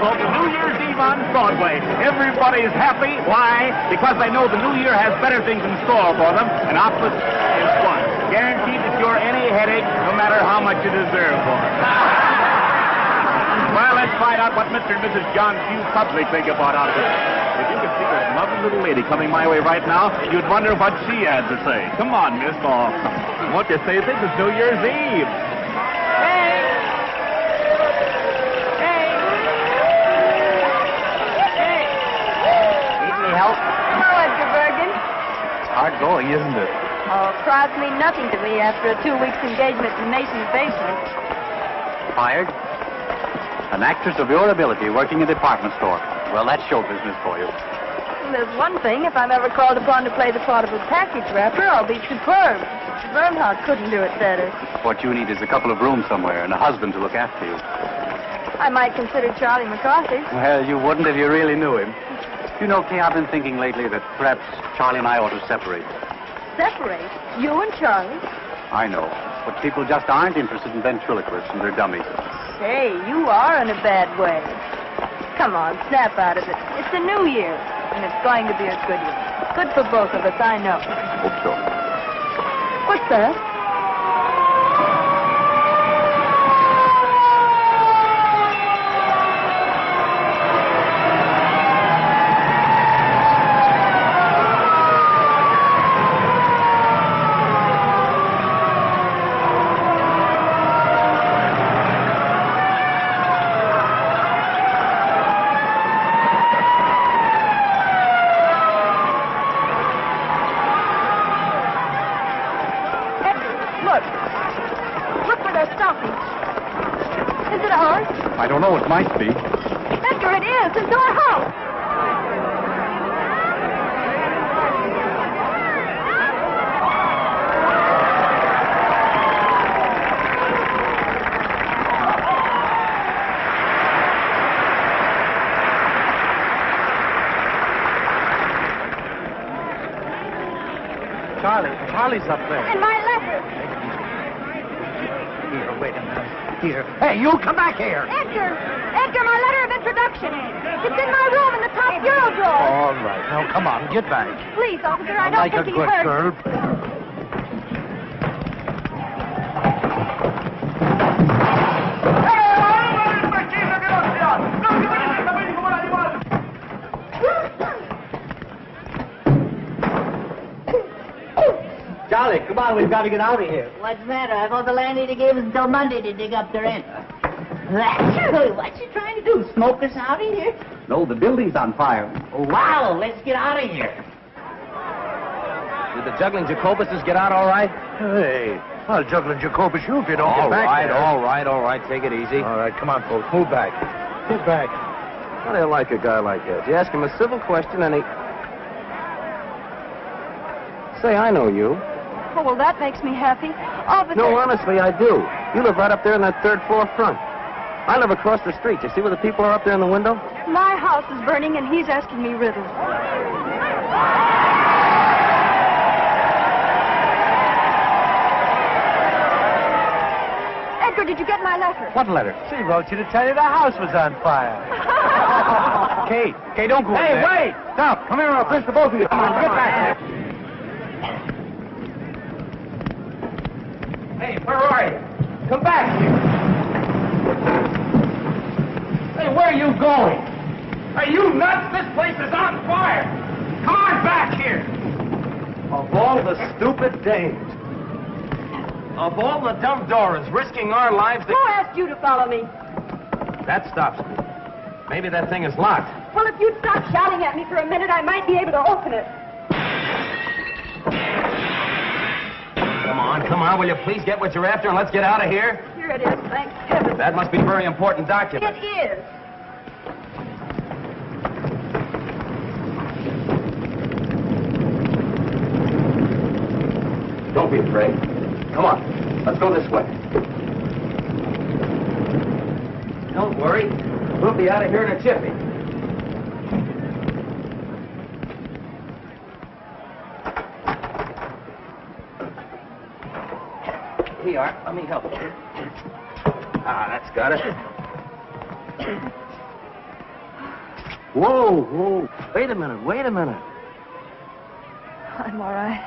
folks. New Year's Eve on Broadway. Everybody's happy. Why? Because they know the new year has better things in store for them, and opposite is fun. Guaranteed to cure any headache, no matter how much you deserve for it. Well, let's find out what Mr. and Mrs. John Q. Public think about all this. If you could see this lovely little lady coming my way right now, you'd wonder what she had to say. Come on, miss. Oh, won't you say this is New Year's Eve? Hey! Hey! Hey! Need any help? Hello, Edgar Bergen. Hard going, isn't it? Oh, crowds mean nothing to me after a 2 weeks engagement in Mason's basement. Fired? An actress of your ability working in a department store. Well, that's show business for you. There's one thing. If I'm ever called upon to play the part of a package wrapper, I'll be superb. Bernhardt couldn't do it better. What you need is a couple of rooms somewhere and a husband to look after you. I might consider Charlie McCarthy. Well, you wouldn't if you really knew him. You know, Kay, I've been thinking lately that perhaps Charlie and I ought to separate. Separate? You and Charlie? I know, but people just aren't interested in ventriloquists and their dummies. Say, you are in a bad way. Come on, snap out of it. It's a new year, and it's going to be a good one. Good for both of us, I know. Hope so. What's that? I don't know. It might be. Edgar, it is. It's our house. Charlie's up there. And my letter. Here, wait a minute. Here. Hey, you come back here. Edgar, my letter of introduction. It's in my room in the top bureau drawer. All right. Now, come on, get back. Please, officer, I don't Like a think he good heard. girl. Charlie, come on, we've got to get out of here. What's the matter? I thought the landlady gave us until Monday to dig up the rent. What's she trying to do? Smoke us out of here? No, the building's on fire. Oh, wow, let's get out of here. Did the juggling Jacobuses get out all right? Hey, I'll juggle Jacobus you if you don't get back there. All right. Take it easy. All right, come on, folks. Move back. Get back. How do you like a guy like that? You ask him a civil question and he... Say, I know you. Oh, well, that makes me happy. Officer... No, honestly, I do. You live right up there in that third floor front. I live across the street. You see where the people are up there in the window? My house is burning, and he's asking me riddles. Edgar, did you get my letter? What letter? She wrote you to tell you the house was on fire. Kate, don't go in there. Hey, wait! Stop. Come here and I'll pinch the both of you. Come on, get back here. Hey, where are you? Come back here. Hey, where are you going? Are you nuts? This place is on fire. Come on back here. Of all the stupid dames. Of all the dumb Dorans risking our lives to... Who asked you to follow me? That stops me. Maybe that thing is locked. Well, if you'd stop shouting at me for a minute, I might be able to open it. Come on, will you please get what you're after and let's get out of here? Here it is, thank heaven. That must be a very important document. It is. Don't be afraid. Come on, let's go this way. Don't worry. We'll be out of here in a jiffy. Here you are. Let me help you. Ah, that's got it. Whoa, whoa. Wait a minute, wait a minute. I'm all right.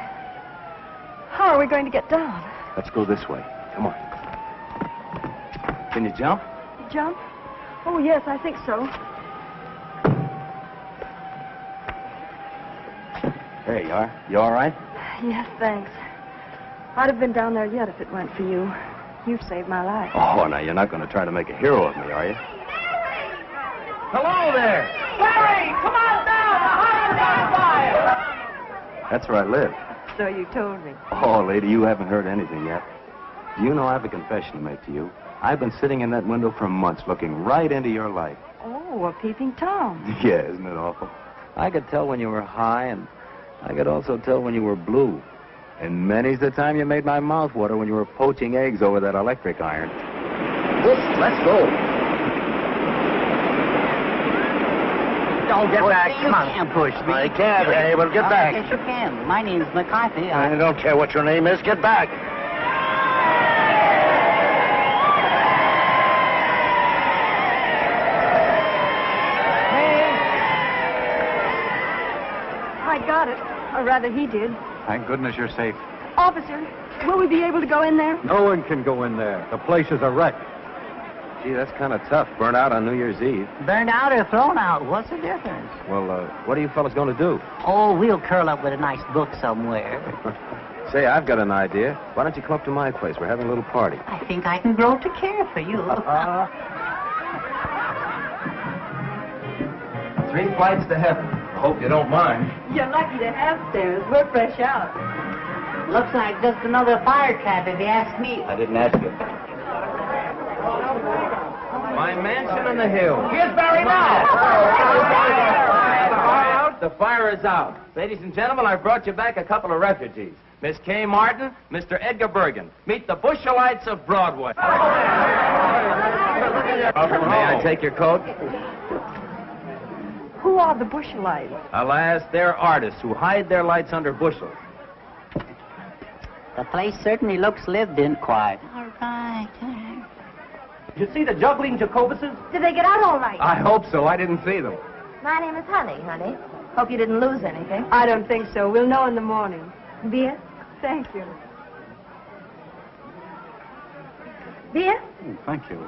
How are we going to get down? Let's go this way. Come on. Can you jump? Jump? Oh, yes, I think so. There you are. You all right? Yes, thanks. I'd have been down there yet if it weren't for you. You've saved my life. Oh, now you're not going to try to make a hero of me, are you? Hello there. Larry, come on down. The house on fire. That's where I live. So you told me. Oh, lady, you haven't heard anything yet. Do you know I have a confession to make to you? I've been sitting in that window for months looking right into your life. Oh, a peeping Tom. Yeah, isn't it awful? I could tell when you were high, and I could also tell when you were blue. And many's the time you made my mouth water when you were poaching eggs over that electric iron. Let's go. Don't get back. You can't push me. I can't. Hey, well, get back. Yes, you can. My name's McCarthy. I don't care what your name is. Get back. I got it. Or rather, he did. Thank goodness you're safe. Officer, will we be able to go in there? No one can go in there. The place is a wreck. Gee, that's kind of tough. Burnt out on New Year's Eve. Burned out or thrown out? What's the difference? Well, what are you fellas going to do? Oh, we'll curl up with a nice book somewhere. Say, I've got an idea. Why don't you come up to my place? We're having a little party. I think I can grow to care for you. 3 flights to heaven. I hope you don't mind. You're lucky to have stairs. We're fresh out. Looks like just another fire trap, if you ask me. I didn't ask you. My mansion on the hill. Here's Barry now. The fire is out. Ladies and gentlemen, I've brought you back a couple of refugees. Miss Kay Martin, Mr. Edgar Bergen. Meet the Bushelites of Broadway. May I take your coat? Who are the Bushelites? Alas, they're artists who hide their lights under bushels. The place certainly looks lived in quiet. All right. Did you see the juggling Jacobuses? Did they get out all right? I hope so. I didn't see them. My name is Honey. Hope you didn't lose anything. I don't think so. We'll know in the morning. Beer? Thank you. Beer? Thank you.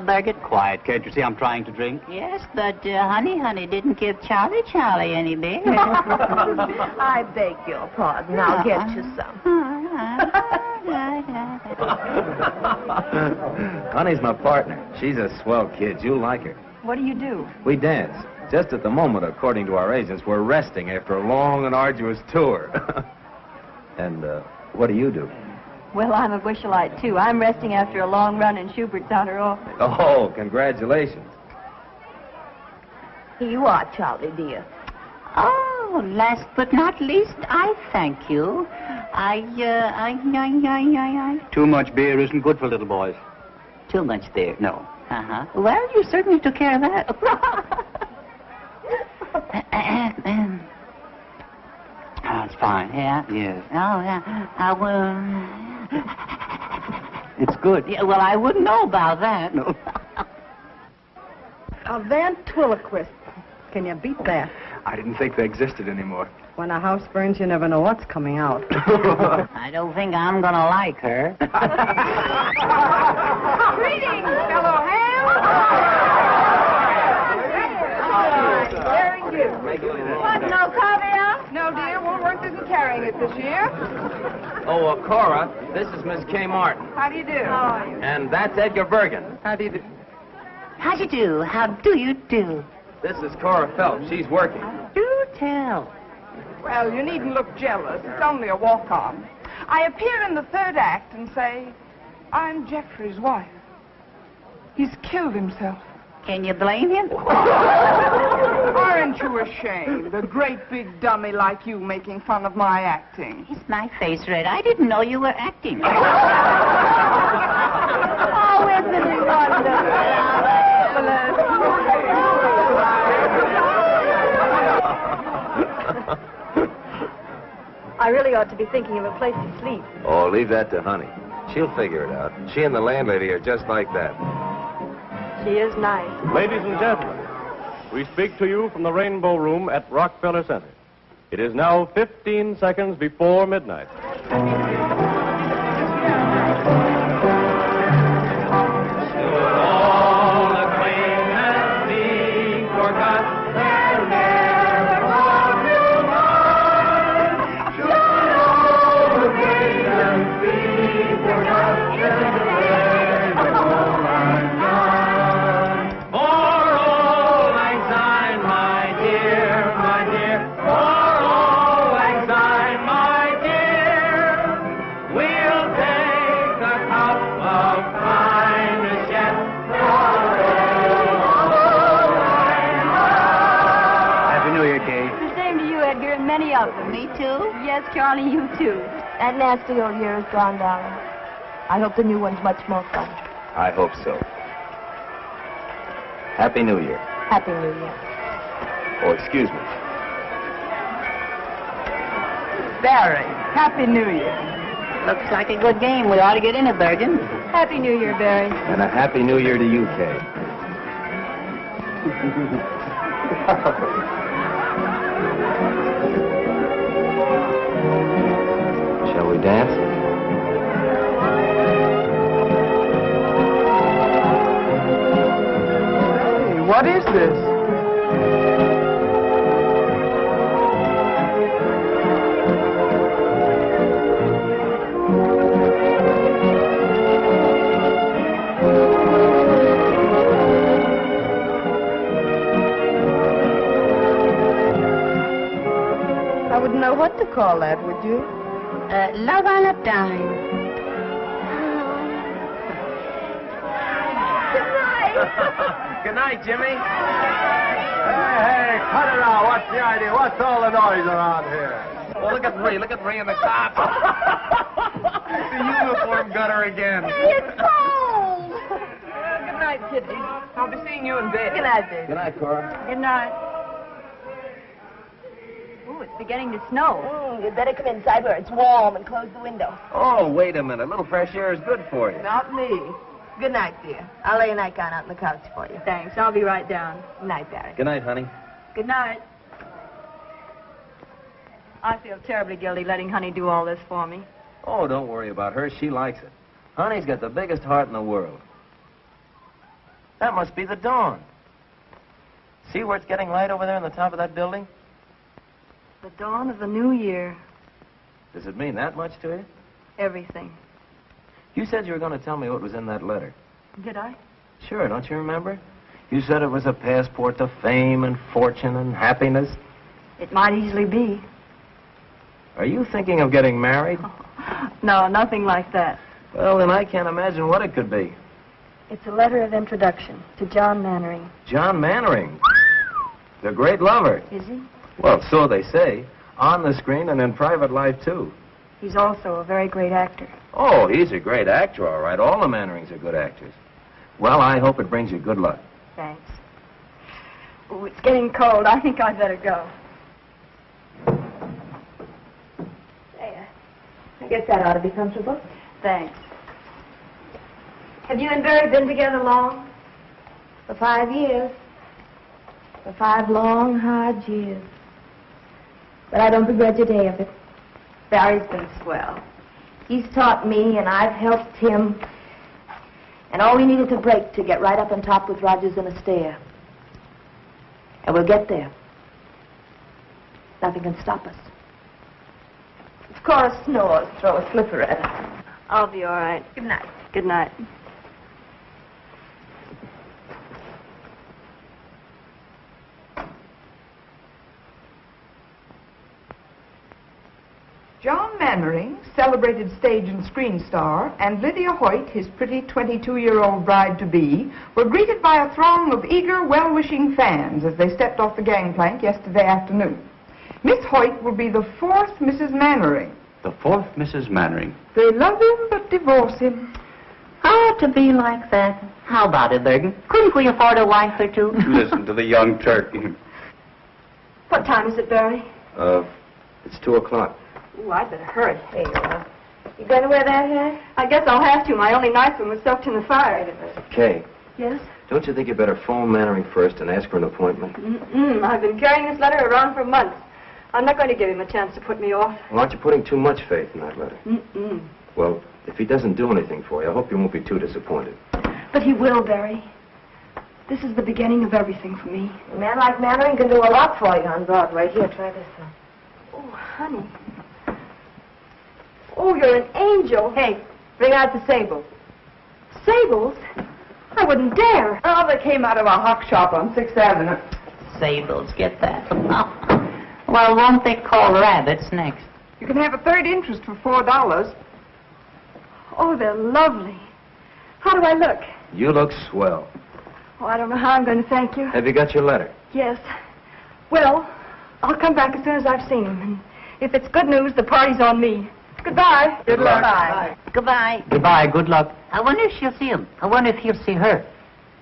Bergen? Quiet, can't you see I'm trying to drink? Yes, but Honey didn't give Charlie any beer. I beg your pardon. I'll get you some. Honey's my partner. She's a swell kid. You'll like her. What do you do? We dance. Just at the moment, according to our agents, we're resting after a long and arduous tour. And what do you do? Well, I'm a Bushelite, too. I'm resting after a long run in Schubert's outer office. Oh, congratulations. Here you are, Charlie, dear. Oh, last but not least, I thank you. Too much beer isn't good for little boys. Too much there. No. Uh-huh. Well, you certainly took care of that. Oh, it's fine. Yeah? Yes. Oh, yeah. I will... It's good. Yeah, well, I wouldn't know about that. No. A ventriloquist. Can you beat that? I didn't think they existed anymore. When a house burns, you never know what's coming out. I don't think I'm going to like her. Greetings, fellow ham. Very good. What, no caviar? No, dear. Woolworth isn't carrying it this year. Oh, Cora, this is Miss Kay Martin. How do you do? How are you? And that's Edgar Bergen. How do you do? How do you do? How do you do? This is Cora Phelps. She's working. Do tell. Well, you needn't look jealous. It's only a walk-on. I appear in the third act and say, I'm Jeffrey's wife. He's killed himself. Can you blame him? Aren't you ashamed? A great big dummy like you making fun of my acting. Is my face red? I didn't know you were acting. Oh, isn't it I really ought to be thinking of a place to sleep. Oh, leave that to Honey. She'll figure it out. She and the landlady are just like that. She is nice. Ladies and gentlemen, we speak to you from the Rainbow Room at Rockefeller Center. It is now 15 seconds before midnight. Many of them. Me too? Yes, Charlie, you too. That nasty old year is gone, darling. I hope the new one's much more fun. I hope so. Happy New Year. Happy New Year. Oh, excuse me. Barry, Happy New Year. Looks like a good game. We ought to get in it, Bergen. Happy New Year, Barry. And a Happy New Year to you, Kay. Shall we dance? Hey, what is this? I wouldn't know what to call that, would you? Love on a dime. Good night, Jimmy. Hey, cut it out. What's the idea? What's all the noise around here? Well, look at Ree. Look at Ree in the cop. The uniform got her again. It's cold. Good night, Kitty. I'll be seeing you in bed. Good night, baby. Good night, Cora. Good night. Ooh, it's beginning to snow. You'd better come inside where it's warm and close the window. Oh, wait a minute. A little fresh air is good for you. Not me. Good night, dear. I'll lay a nightgown out on the couch for you. Thanks. I'll be right down. Good night, Barry. Good night, honey. Good night. I feel terribly guilty letting Honey do all this for me. Oh, don't worry about her. She likes it. Honey's got the biggest heart in the world. That must be the dawn. See where it's getting light over there on the top of that building? The dawn of the new year. Does it mean that much to you? Everything. You said you were going to tell me what was in that letter. Did I? Sure, don't you remember? You said it was a passport to fame and fortune and happiness. It might easily be. Are you thinking of getting married? No, nothing like that. Well, then I can't imagine what it could be. It's a letter of introduction to John Mannering. John Mannering. The great lover. Is he? Well, so they say. On the screen and in private life, too. He's also a very great actor. Oh, he's a great actor, all right. All the Mannerings are good actors. Well, I hope it brings you good luck. Thanks. Oh, it's getting cold. I think I'd better go. There. I guess that ought to be comfortable. Thanks. Have you and Barry been together long? For 5 years. For 5 long, hard years. But I don't begrudge a day of it. Barry's been swell. He's taught me, and I've helped him. And all we need is a break to get right up on top with Rogers and Astaire. And we'll get there. Nothing can stop us. If Cora snores, throw a slipper at her. I'll be all right. Good night. Good night. John Mannering, celebrated stage and screen star, and Lydia Hoyt, his pretty 22-year-old bride-to-be, were greeted by a throng of eager, well-wishing fans as they stepped off the gangplank yesterday afternoon. Miss Hoyt will be the 4th Mrs. Mannering. The 4th Mrs. Mannering. They love him but divorce him. Oh, to be like that. How about it, Bergen? Couldn't we afford a wife or two? Listen to the young turkey. What time is it, Barry? It's 2 o'clock. Ooh, I'd better hurry. There you are. You going to wear that hat? I guess I'll have to. My only nice one was soaked in the fire. Kay, Yes? Don't you think you better phone Mannering first and ask for an appointment? I've been carrying this letter around for months. I'm not going to give him a chance to put me off. Well, aren't you putting too much faith in that letter? Well, if he doesn't do anything for you, I hope you won't be too disappointed. But he will, Barry. This is the beginning of everything for me. A man like Mannering can do a lot for you on Broadway. Here, try this one. Oh, honey. Oh, you're an angel. Hey, bring out the sable. Sables? I wouldn't dare. Oh, they came out of a hock shop on 6th Avenue. Sables, get that. Well, won't they call rabbits next? You can have a third interest for $4. Oh, they're lovely. How do I look? You look swell. Oh, I don't know how I'm going to thank you. Have you got your letter? Yes. Well, I'll come back as soon as I've seen him. And if it's good news, the party's on me. Goodbye. Good luck. Bye. Goodbye. Goodbye, good luck. I wonder if she'll see him. I wonder if he'll see her.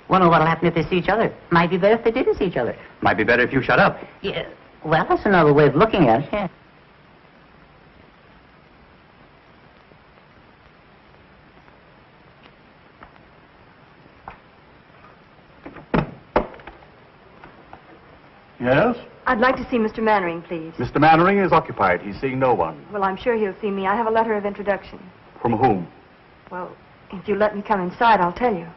Wonder what'll happen if they see each other. Might be better if they didn't see each other. Might be better if you shut up. Yeah. Well, that's another way of looking at it, yeah. Yes? I'd like to see Mr. Mannering, please. Mr. Mannering is occupied. He's seeing no one. Well, I'm sure he'll see me. I have a letter of introduction. From whom? Well, if you let me come inside, I'll tell you.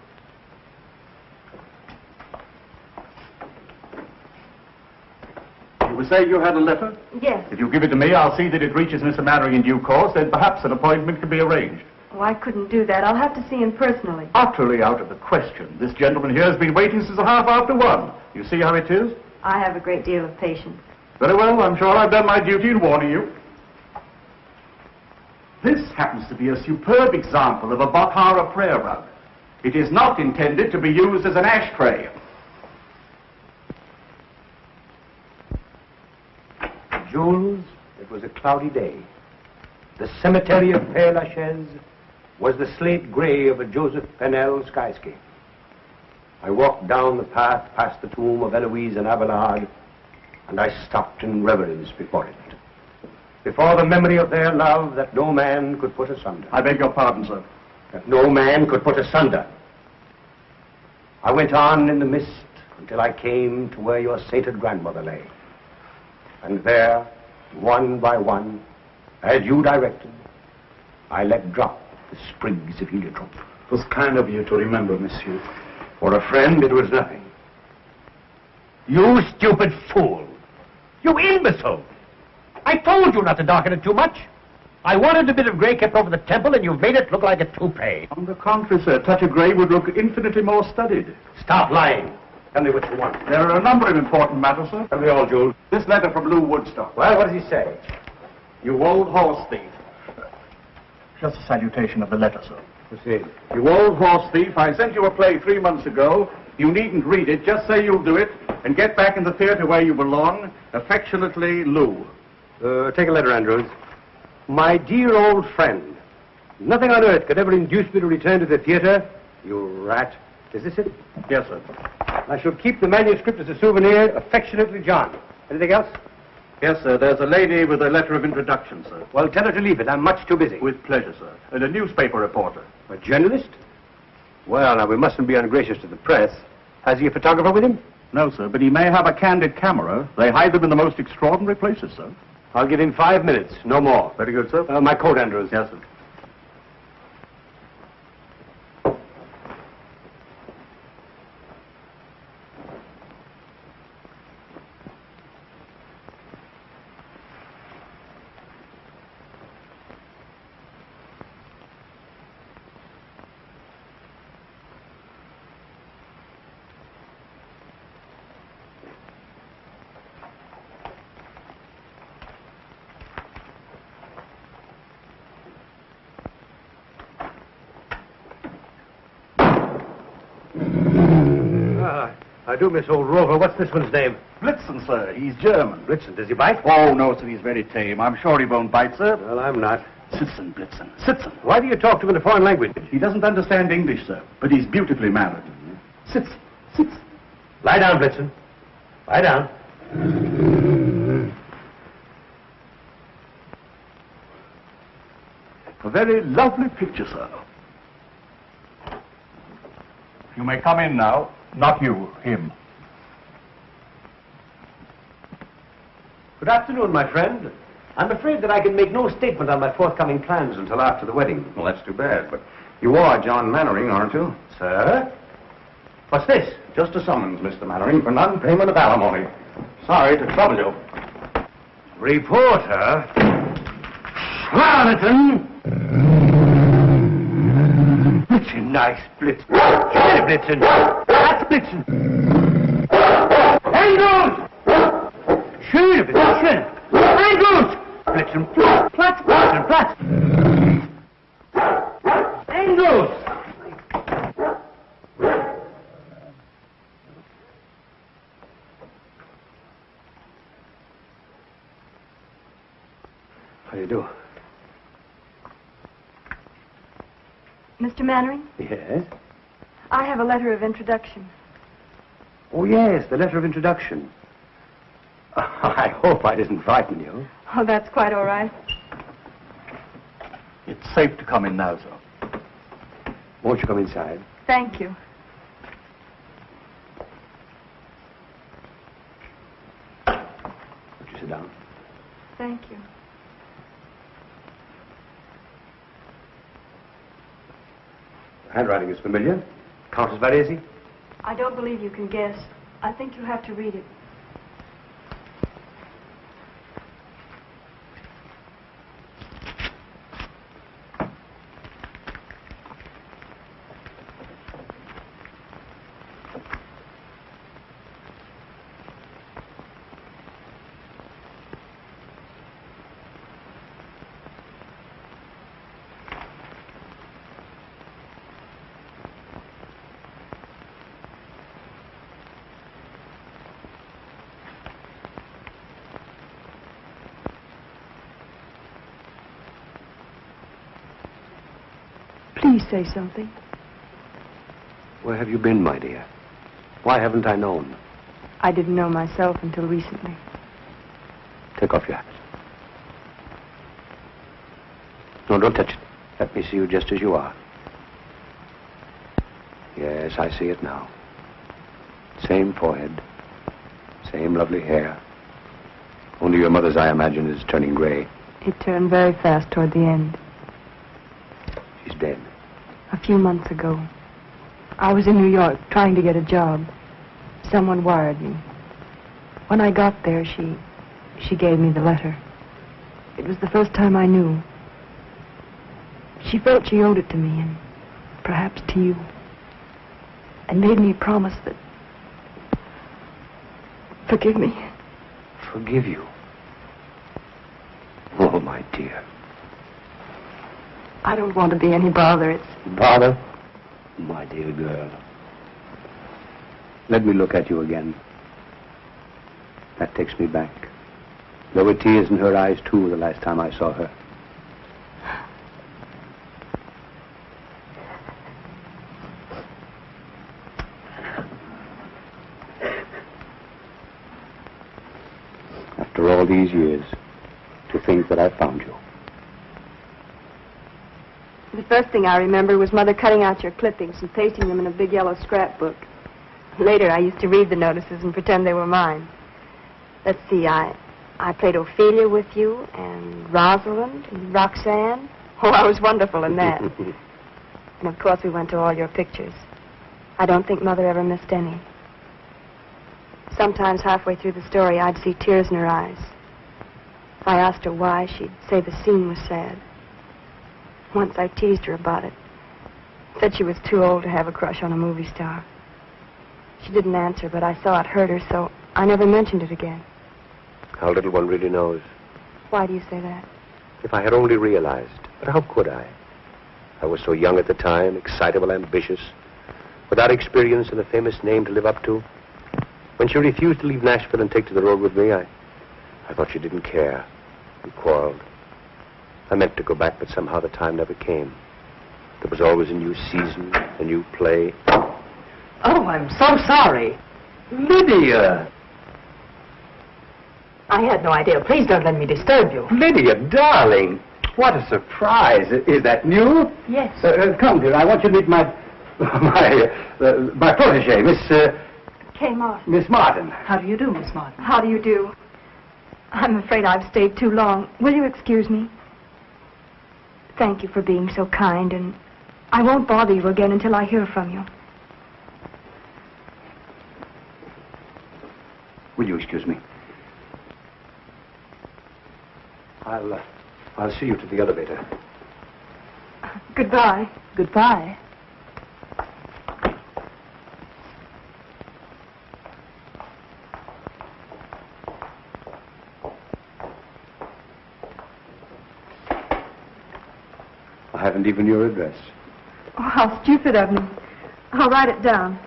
You were saying you had a letter? Yes. If you give it to me, I'll see that it reaches Mr. Mannering in due course, then perhaps an appointment can be arranged. Oh, I couldn't do that. I'll have to see him personally. Utterly out of the question. This gentleman here has been waiting since 1:30. You see how it is? I have a great deal of patience. Very well, I'm sure I've done my duty in warning you. This happens to be a superb example of a Bakhara prayer rug. It is not intended to be used as an ashtray. Jules, it was a cloudy day. The cemetery of Père Lachaise was the slate gray of a Joseph Pennell skyscape. I walked down the path past the tomb of Eloise and Abelard, and I stopped in reverence before it. Before the memory of their love that no man could put asunder. I beg your pardon, sir. That no man could put asunder. I went on in the mist until I came to where your sainted grandmother lay. And there, one by one, as you directed, I let drop the sprigs of heliotrope. It was kind of you to remember, monsieur. For a friend, it was nothing. You stupid fool! You imbecile! I told you not to darken it too much. I wanted a bit of gray kept over the temple, and you've made it look like a toupee. On the contrary, sir, a touch of grey would look infinitely more studied. Stop lying. Tell me what you want. There are a number of important matters, sir. Tell me all, Jules. This letter from Lou Woodstock. Well, what does he say? You old horse thief. Just a salutation of the letter, sir. Proceed. You old horse thief, I sent you a play 3 months ago. You needn't read it. Just say you'll do it and get back in the theater where you belong. Affectionately, Lou. Take a letter, Andrews. My dear old friend, nothing on earth could ever induce me to return to the theater. You rat. Is this it? Yes, sir. I shall keep the manuscript as a souvenir. Affectionately, John. Anything else? Yes, sir. There's a lady with a letter of introduction, sir. Well, tell her to leave it. I'm much too busy. With pleasure, sir. And a newspaper reporter. A journalist? Well, now, we mustn't be ungracious to the press. Has he a photographer with him? No, sir, but he may have a candid camera. They hide them in the most extraordinary places, sir. I'll give him 5 minutes, no more. Very good, sir. My coat, Andrews. Yes, sir. I do miss old Rover. What's this one's name? Blitzen, sir. He's German. Blitzen. Does he bite? Oh, no, sir. He's very tame. I'm sure he won't bite, sir. Well, I'm not. Sitzen, Blitzen. Sitzen. Why do you talk to him in a foreign language? He doesn't understand English, sir, but he's beautifully mannered. Sitzen. Sitzen. Lie down, Blitzen. Lie down. A very lovely picture, sir. You may come in now. Not you, him. Good afternoon, my friend. I'm afraid that I can make no statement on my forthcoming plans until after the wedding. Well, that's too bad, but you are John Mannering, aren't you? Sir? What's this? Just a summons, Mr. Mannering, for non-payment of alimony. Sorry to trouble you. Reporter? Charlatan! Blitzen, nice Blitzen. Schöne Blitzen. That's Blitzen. Engels! Schöne Blitzen. Engels! Blitzen, Platz, Blitzen, Platz. Engels! How do you do? Mr. Mannering, Yes? I have a letter of introduction. Oh, yes, the letter of introduction. I hope I didn't frighten you. Oh, that's quite all right. It's safe to come in now, sir. Won't you come inside? Thank you. Won't you sit down? Thank you. Handwriting is familiar. Countess Varese? I don't believe you can guess. I think you have to read it. Please say something. Where have you been, my dear? Why haven't I known? I didn't know myself until recently. Take off your hat. No, don't touch it. Let me see you just as you are. Yes, I see it now. Same forehead. Same lovely hair. Only your mother's, I imagine, is turning gray. It turned very fast toward the end. She's dead. A few months ago. I was in New York trying to get a job. Someone wired me. When I got there, she gave me the letter. It was the first time I knew. She felt she owed it to me, and perhaps to you. And made me promise that... Forgive me. Forgive you? Oh, my dear. I don't want to be any bother. It's... Bother? My dear girl. Let me look at you again. That takes me back. There were tears in her eyes, too, the last time I saw her. After all these years, to think that I found you. The first thing I remember was Mother cutting out your clippings and pasting them in a big yellow scrapbook. Later, I used to read the notices and pretend they were mine. Let's see, I played Ophelia with you, and Rosalind, and Roxanne. Oh, I was wonderful in that. And of course, we went to all your pictures. I don't think Mother ever missed any. Sometimes halfway through the story, I'd see tears in her eyes. If I asked her why, she'd say the scene was sad. Once I teased her about it. Said she was too old to have a crush on a movie star. She didn't answer, but I saw it hurt her, so I never mentioned it again. How little one really knows. Why do you say that? If I had only realized. But how could I? I was so young at the time, excitable, ambitious, without experience and a famous name to live up to. When she refused to leave Nashville and take to the road with me, I thought she didn't care. We quarreled. I meant to go back, but somehow the time never came. There was always a new season, a new play. Oh, I'm so sorry. Lydia! I had no idea. Please don't let me disturb you. Lydia, darling! What a surprise. Is that new? Yes. Come, dear. I want you to meet my My protege, Kay Martin. Miss Martin. How do you do, Miss Martin? How do you do? I'm afraid I've stayed too long. Will you excuse me? Thank you for being so kind, and I won't bother you again until I hear from you. Will you excuse me? I'll see you to the elevator. Goodbye. Goodbye. I haven't even your address. Oh, how stupid of me. I'll write it down.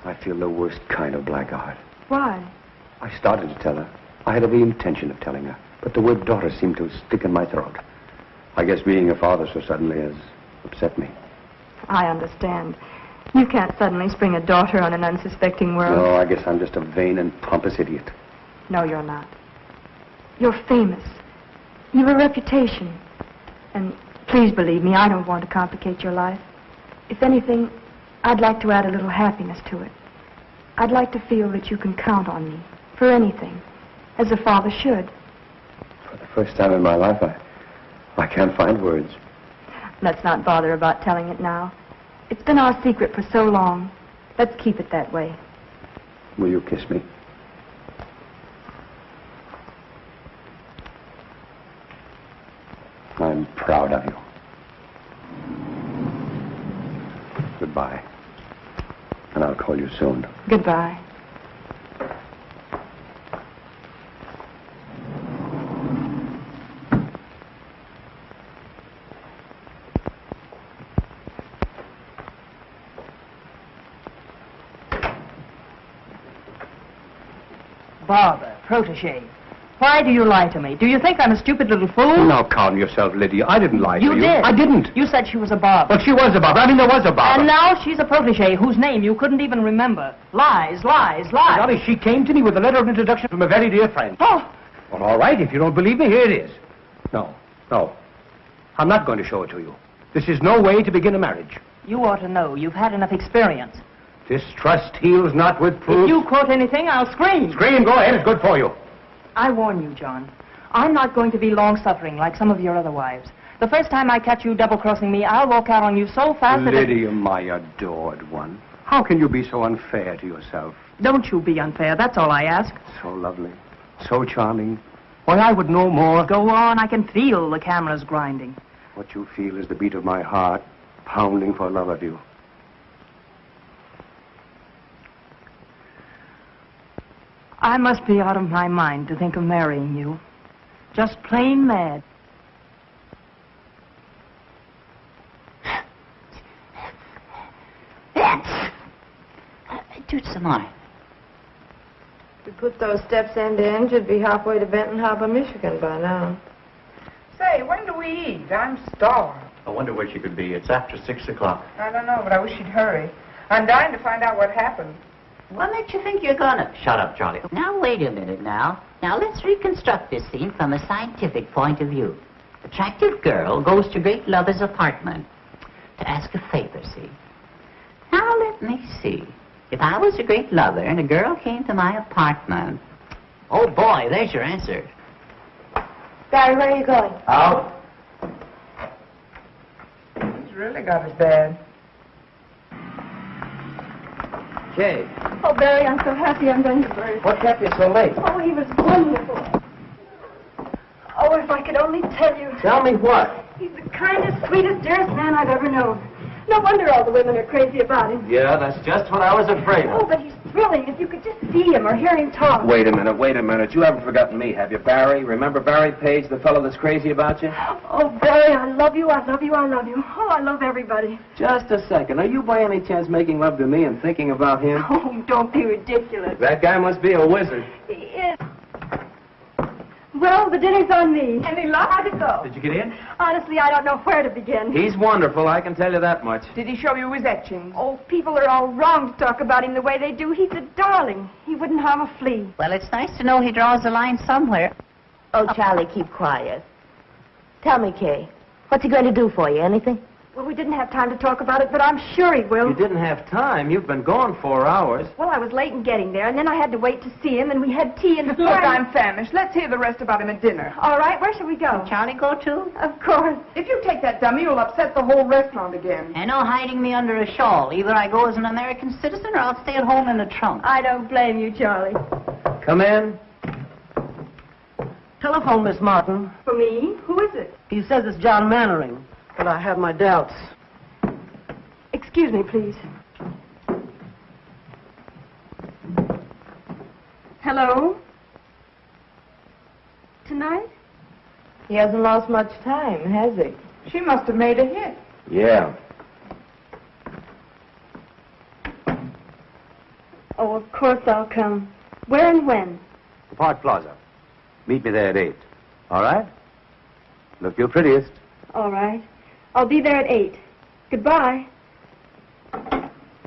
I feel the worst kind of blackguard. Why? I started to tell her. I had every intention of telling her, but the word daughter seemed to stick in my throat. I guess being a father so suddenly has upset me. I understand. You can't suddenly spring a daughter on an unsuspecting world. No, I guess I'm just a vain and pompous idiot. No, you're not. You're famous. You've a reputation. And please believe me, I don't want to complicate your life. If anything, I'd like to add a little happiness to it. I'd like to feel that you can count on me for anything, as a father should. For the first time in my life, I can't find words. Let's not bother about telling it now. It's been our secret for so long. Let's keep it that way. Will you kiss me? I'm proud of you. Goodbye. And I'll call you soon. Goodbye. Barbara, protege. Why do you lie to me? Do you think I'm a stupid little fool? Now calm yourself, Lydia. I didn't lie to you. You did. I didn't. You said she was a Barbara. But she was a Barbara. I mean, there was a Barbara. And now she's a protege whose name you couldn't even remember. Lies, lies, lies. Dolly, she came to me with a letter of introduction from a very dear friend. Oh. Well, all right. If you don't believe me, here it is. No. I'm not going to show it to you. This is no way to begin a marriage. You ought to know. You've had enough experience. Distrust heals not with proof. If you quote anything, I'll scream. Scream. Go ahead. It's good for you. I warn you, John. I'm not going to be long-suffering like some of your other wives. The first time I catch you double-crossing me, I'll walk out on you so fast that... Lydia, my adored one. How can you be so unfair to yourself? Don't you be unfair. That's all I ask. So lovely. So charming. Why, I would know more. Go on. I can feel the cameras grinding. What you feel is the beat of my heart, pounding for love of you. I must be out of my mind to think of marrying you. Just plain mad. Do some more. If we put those steps end to end, you'd be halfway to Benton Harbor, Michigan by now. Say, when do we eat? I'm starved. I wonder where she could be. It's after 6 o'clock. I don't know, but I wish she'd hurry. I'm dying to find out what happened. What makes you think you're gonna? Shut up, Charlie. Now, wait a minute now. Now, let's reconstruct this scene from a scientific point of view. Attractive girl goes to great lover's apartment to ask a favor, see? Now, let me see. If I was a great lover and a girl came to my apartment... Oh, boy, there's your answer. Barry, where are you going? Out. He's really got it bad. Kay, Oh, Barry, I'm so happy I'm going to birth. what kept you so late? Oh, he was wonderful. Oh, if I could only tell you. Tell me what? He's the kindest, sweetest, dearest man I've ever known. No wonder all the women are crazy about him. Yeah, that's just what I was afraid Oh, of. but he's thrilling. If you could just see him or hear him talk. Wait a minute. You haven't forgotten me, have you, Barry? Remember Barry Page, the fellow that's crazy about you? Oh, Barry, I love you, I love you, I love you. Oh, I love everybody. Just a second. Are you by any chance making love to me and thinking about him? Oh, don't be ridiculous. That guy must be a wizard. He is. Well, the dinner's on me. Any luck? How'd it go? Did you get in? Honestly, I don't know where to begin. He's wonderful, I can tell you that much. Did he show you his etchings? Oh, people are all wrong to talk about him the way they do. He's a darling. He wouldn't harm a flea. Well, it's nice to know he draws a line somewhere. Oh, Charlie, keep quiet. Tell me, Kay, what's he going to do for you? Anything? Well, we didn't have time to talk about it, but I'm sure he will. You didn't have time. You've been gone 4 hours. Well, I was late in getting there, and then I had to wait to see him, and we had tea and... Look, I'm famished. Let's hear the rest about him at dinner. All right, where shall we go? Charlie go too? Of course. If you take that dummy, you'll upset the whole restaurant again. And no hiding me under a shawl. Either I go as an American citizen or I'll stay at home in the trunk. I don't blame you, Charlie. Come in. Telephone, Miss Martin. For me? Who is it? He says it's John Mannering, but I have my doubts. Excuse me, please. Hello? Tonight? He hasn't lost much time, has he? She must have made a hit. Yeah. Oh, of course I'll come. Where and when? The Park Plaza. Meet me there at 8. All right? Look your prettiest. All right. I'll be there at 8. Goodbye.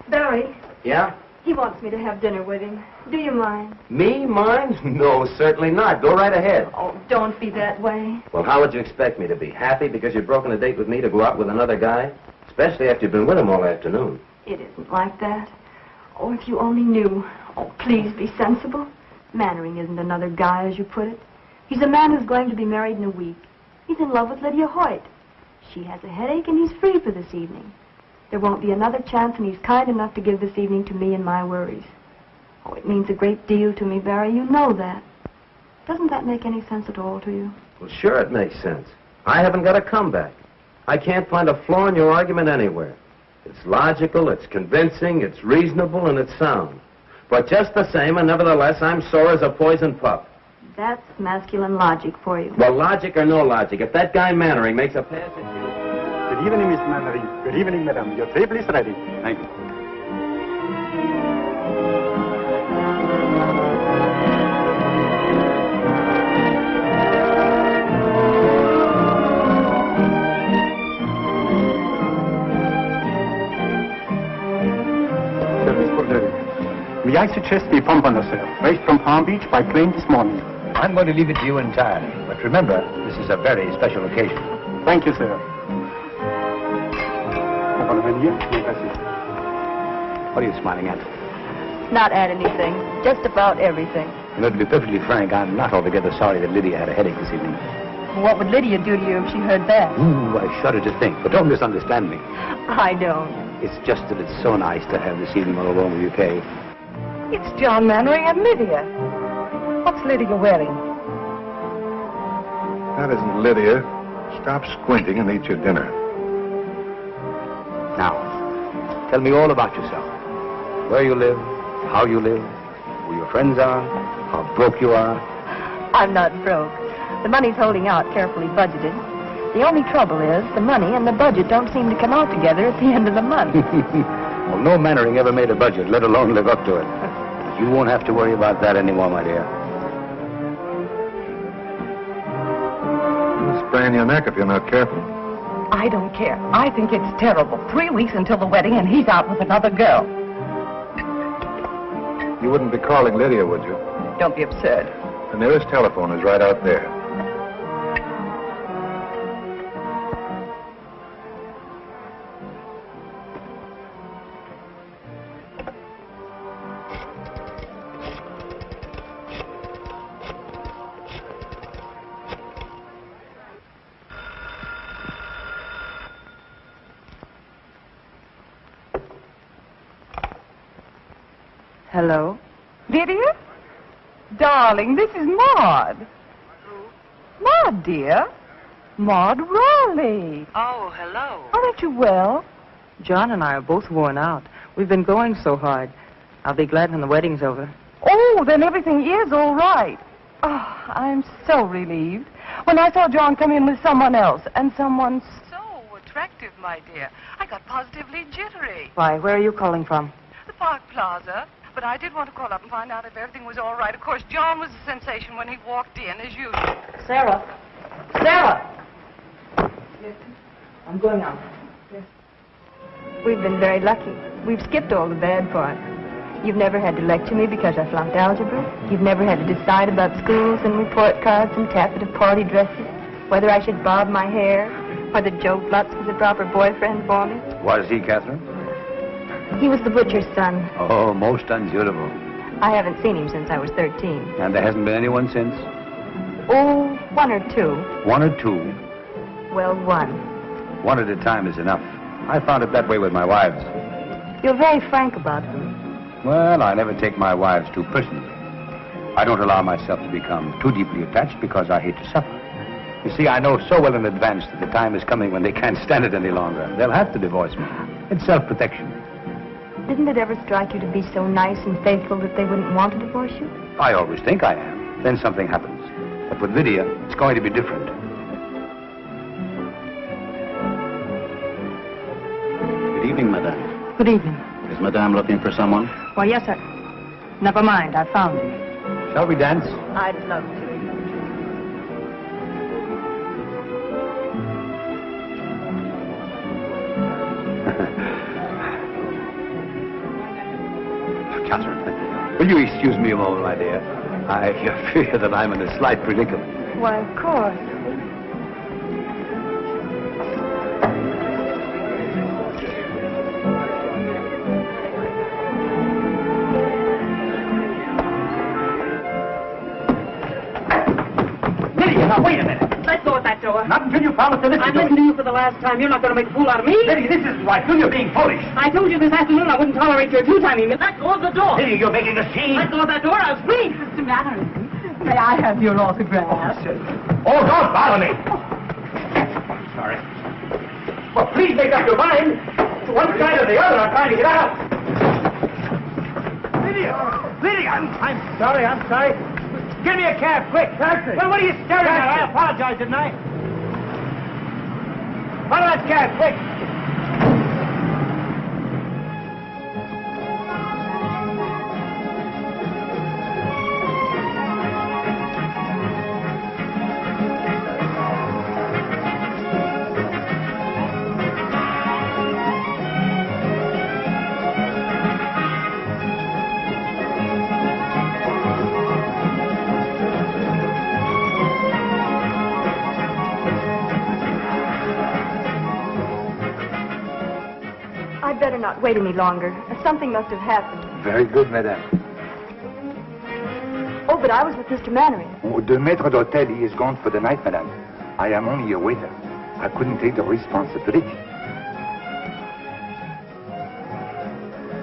Barry, Yeah? he wants me to have dinner with him. Do you mind? Me? Mine? No, certainly not. Go right ahead. Oh, don't be that way. Well, how would you expect me to be? Happy because you've broken a date with me to go out with another guy? Especially after you've been with him all afternoon. It isn't like that. Oh, if you only knew. Oh, please be sensible. Mannering isn't another guy, as you put it. He's a man who's going to be married in a week. He's in love with Lydia Hoyt. She has a headache, and he's free for this evening. There won't be another chance, and he's kind enough to give this evening to me and my worries. Oh, it means a great deal to me, Barry. You know that. Doesn't that make any sense at all to you? Well, sure it makes sense. I haven't got a comeback. I can't find a flaw in your argument anywhere. It's logical, it's convincing, it's reasonable, and it's sound. But just the same, and nevertheless, I'm sore as a poisoned pup. That's masculine logic for you. Well, logic or no logic, if that guy Mannering makes a pass at you... Good evening, Miss Mannering. Good evening, madam. Your table is ready. Thank you. Service for dinner. May I suggest we pump on ourselves, right from Palm Beach by plane this morning? I'm going to leave it to you entirely. But remember, this is a very special occasion. Thank you, sir. What are you smiling at? Not at anything. Just about everything. You know, to be perfectly frank, I'm not altogether sorry that Lydia had a headache this evening. What would Lydia do to you if she heard that? Ooh, I shudder to think. But don't misunderstand me. I don't. It's just that it's so nice to have this evening all alone with you, Kay. It's John Mannering and Lydia. What's Lydia wearing? That isn't Lydia. Stop squinting and eat your dinner. Now, tell me all about yourself. Where you live, how you live, who your friends are, how broke you are. I'm not broke. The money's holding out, carefully budgeted. The only trouble is the money and the budget don't seem to come out together at the end of the month. Well, no Mannering ever made a budget, let alone live up to it. But you won't have to worry about that anymore, my dear. You'll sprain your neck if you're not careful. I don't care. I think it's terrible. 3 weeks until the wedding, and he's out with another girl. You wouldn't be calling Lydia, would you? Don't be absurd. The nearest telephone is right out there. Hello? Lydia? Darling, this is Maud. Maud, dear. Maud Raleigh. Oh, hello. Aren't you well? John and I are both worn out. We've been going so hard. I'll be glad when the wedding's over. Oh, then everything is all right. Oh, I'm so relieved. When I saw John come in with someone else, and someone so attractive, my dear, I got positively jittery. Why, where are you calling from? The Park Plaza. But I did want to call up and find out if everything was all right. Of course, John was a sensation when he walked in, as usual. Sarah. Sarah! Yes. I'm going out. We've been very lucky. We've skipped all the bad parts. You've never had to lecture me because I flunked algebra. You've never had to decide about schools and report cards and taffeta party dresses, whether I should bob my hair, whether Joe Flutz was a proper boyfriend for me. Was he, Catherine? He was the butcher's son. Oh, most unsuitable. I haven't seen him since I was 13. And there hasn't been anyone since? Oh, one or two. One or two? Well, one. One at a time is enough. I found it that way with my wives. You're very frank about them. Well, I never take my wives too personally. I don't allow myself to become too deeply attached because I hate to suffer. You see, I know so well in advance that the time is coming when they can't stand it any longer. They'll have to divorce me. It's self-protection. Didn't it ever strike you to be so nice and faithful that they wouldn't want to divorce you? I always think I am. Then something happens. But with Lydia, it's going to be different. Good evening, madame. Good evening. Is madame looking for someone? Why, yes, sir. Never mind, I found him. Shall we dance? I'd love to. Catherine, will you excuse me a moment, my dear? I fear that I'm in a slight predicament. Why, of course. Now, wait a minute. Let go of that door. Not until you promise to listen I'm to listening me. to you for the last time. You're not going to make a fool out of me. Lydia, this isn't right. You're being foolish. I told you this afternoon I wouldn't tolerate your two-timing me. Let go of the door. Lydia, you're making a scene. Let go of that door. I'll scream. Mr. Mannering, may I have your autograph? Oh, don't bother me. Sorry. Well, please make up your mind. To one side or the other, I'm trying to get out. Lydia, I'm sorry. Give me a cab, quick. Taxi. Well, what are you staring at? I apologize, didn't I? Follow that cab, quick. I'd better not wait any longer. Something must have happened. Very good, madame. Oh, but I was with Mr. Mannering. Oh, the maître d'hôtel, he is gone for the night, madame. I am only a waiter. I couldn't take the responsibility.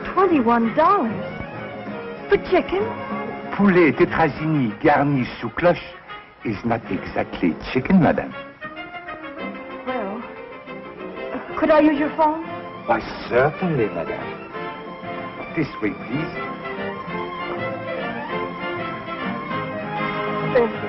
$21 for chicken? Poulet tétrazini garni sous cloche is not exactly chicken, madame. Well, could I use your phone? Why, certainly, madame. This way, please. Thank you.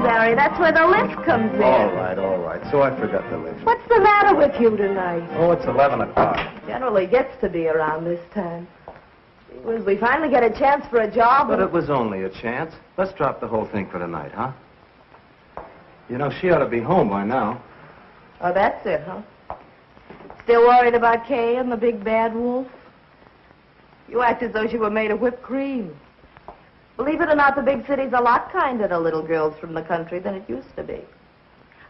Larry, that's where the lift comes in. All right. So I forgot the lift. What's the matter with you tonight? Oh, it's 11 o'clock. Generally gets to be around this time. When we finally get a chance for a job. But it was only a chance. Let's drop the whole thing for tonight, huh? You know, she ought to be home by now. Oh, that's it, huh? Still worried about Kay and the big bad wolf? You act as though she were made of whipped cream. Believe it or not, the big city's a lot kinder to little girls from the country than it used to be.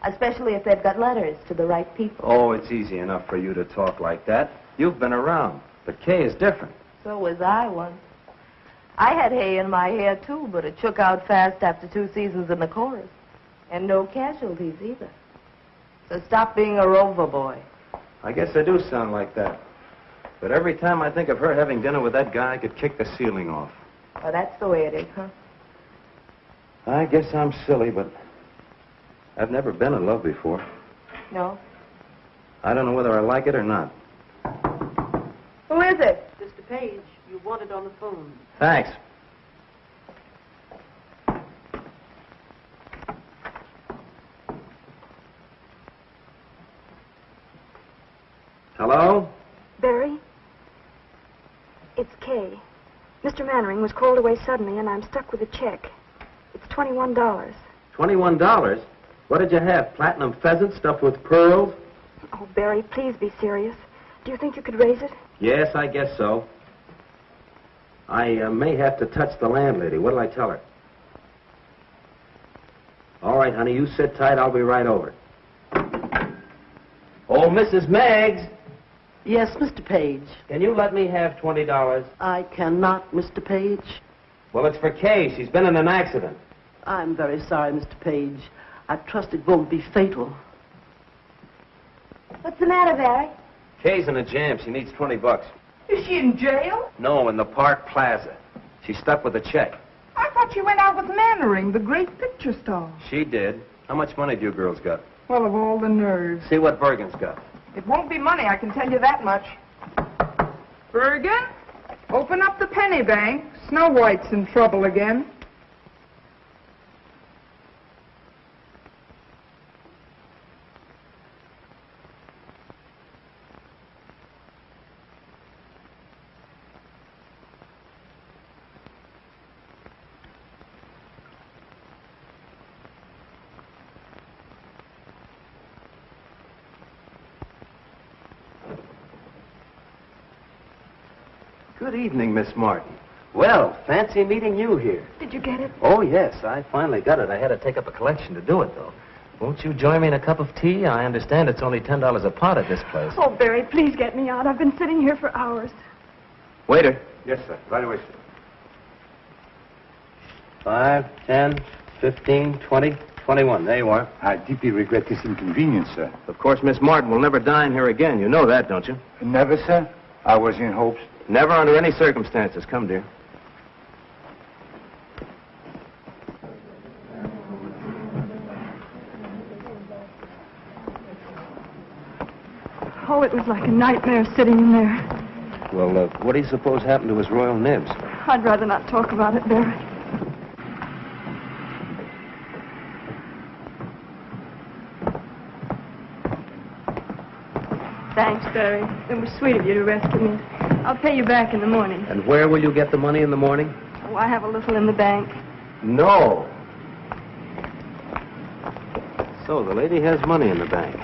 Especially if they've got letters to the right people. Oh, it's easy enough for you to talk like that. You've been around. But Kay is different. So was I once. I had hay in my hair, too, but it shook out fast after 2 seasons in the chorus. And no casualties, either. So stop being a rover boy. I guess I do sound like that. But every time I think of her having dinner with that guy, I could kick the ceiling off. Well, that's the way it is, huh? I guess I'm silly, but I've never been in love before. No? I don't know whether I like it or not. Who is it? Mr. Page, you wanted on the phone. Thanks. Hello? Barry? It's Kay. Mr. Mannering was called away suddenly, and I'm stuck with a check. It's $21. $21? What did you have? Platinum pheasant stuffed with pearls? Oh, Barry, please be serious. Do you think you could raise it? Yes, I guess so. I may have to touch the landlady. What'll I tell her? All right, honey, you sit tight. I'll be right over. Oh, Mrs. Meggs. Yes, Mr. Page. Can you let me have $20? I cannot, Mr. Page. Well, it's for Kay. She's been in an accident. I'm very sorry, Mr. Page. I trust it won't be fatal. What's the matter, Barry? Kay's in a jam. She needs $20. Is she in jail? No, in the Park Plaza. She's stuck with a check. I thought she went out with Mannering, the great picture star. She did. How much money do you girls got? Well, of all the nerves. See what Bergen's got. It won't be money, I can tell you that much. Bergen, open up the penny bank. Snow White's in trouble again. Good evening, Miss Martin. Well, fancy meeting you here. Did you get it? Oh, yes, I finally got it. I had to take up a collection to do it, though. Won't you join me in a cup of tea? I understand it's only $10 a pot at this place. Oh, Barry, please get me out. I've been sitting here for hours. Waiter. Yes, sir. Right away, sir. 5, 10, 15, 20, 21. There you are. I deeply regret this inconvenience, sir. Of course, Miss Martin will never dine here again. You know that, don't you? Never, sir. I was in hopes. Never under any circumstances. Come, dear. Oh, it was like a nightmare sitting in there. Well, what do you suppose happened to his royal nibs? I'd rather not talk about it, Barry. Thanks, Barry. It was sweet of you to rescue me. I'll pay you back in the morning. And where will you get the money in the morning? Oh, I have a little in the bank. No. So the lady has money in the bank.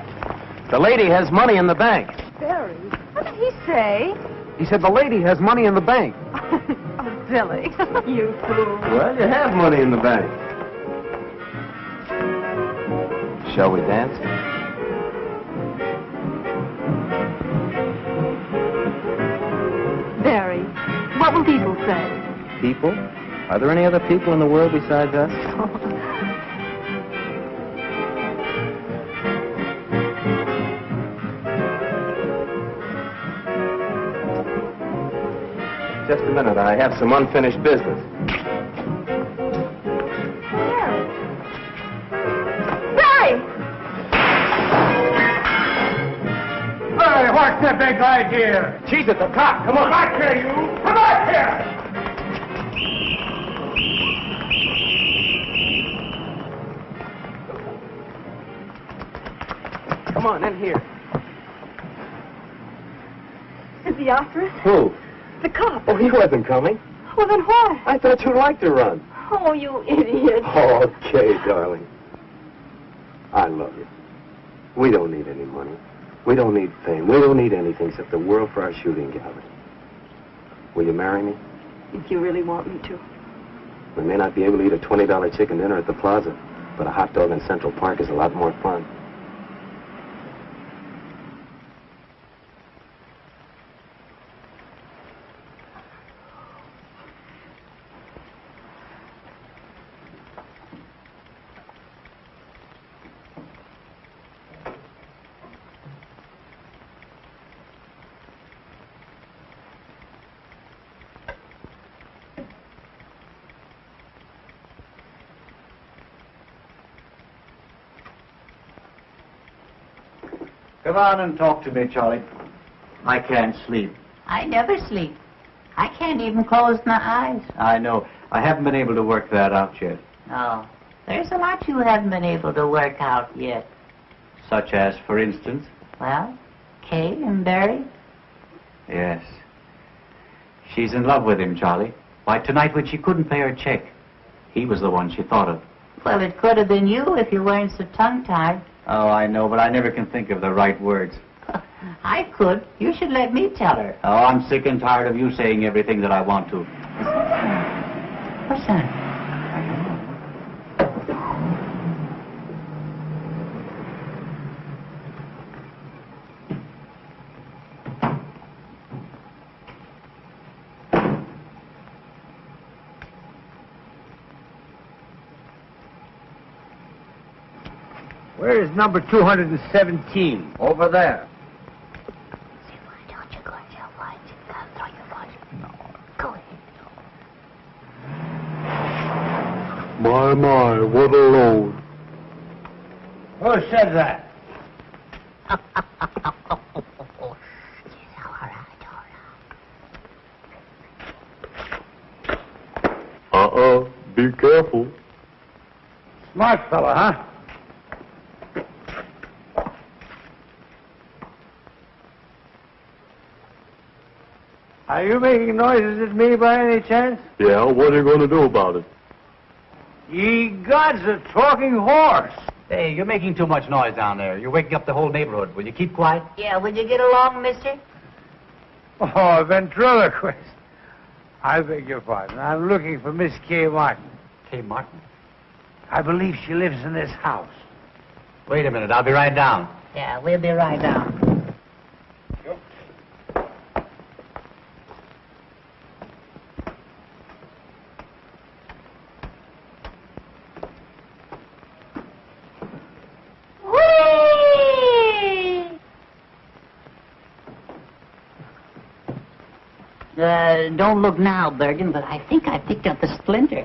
The lady has money in the bank. Barry, what did he say? He said the lady has money in the bank. Oh, Billy, you fool. Well, you have money in the bank. Shall we dance? Barry, what will people say? People? Are there any other people in the world besides us? Just a minute. I have some unfinished business. Barry! Hey, what's the big idea? She's at the top. Come on. Back here, you! Come back here! Come on, in here. Is he after us? Who? The cop. Oh, he wasn't coming. Well, then why? I thought you'd like to run. Oh, you idiot. Okay, darling. I love you. We don't need any money. We don't need fame. We don't need anything except the world for our shooting gallery. Will you marry me? If you really want me to. We may not be able to eat a $20 chicken dinner at the plaza, but a hot dog in Central Park is a lot more fun. Come on and talk to me, Charlie. I can't sleep. I never sleep. I can't even close my eyes. I know. I haven't been able to work that out yet. Oh, there's a lot you haven't been able to work out yet. Such as, for instance? Well, Kay and Barry. Yes. She's in love with him, Charlie. Why, tonight when she couldn't pay her check, He was the one she thought of. Well, it could have been you if you weren't so tongue-tied. Oh, I know, but I never can think of the right words. I could. You should let me tell her. Oh, I'm sick and tired of you saying everything that I want to. What's that? Where is number 217? Over there. My, what a load. Who said that? Be careful. Smart fella, huh? Are you making noises at me by any chance? Yeah, what are you going to do about it? Ye gods, a talking horse. Hey, you're making too much noise down there. You're waking up the whole neighborhood. Will you keep quiet? Yeah, would you get along, mister? Oh, a ventriloquist. I beg your pardon. I'm looking for Miss Kay Martin. Kay Martin? I believe she lives in this house. Wait a minute. I'll be right down. Yeah, we'll be right down. Don't look now, Bergen, but I think I picked up a splinter.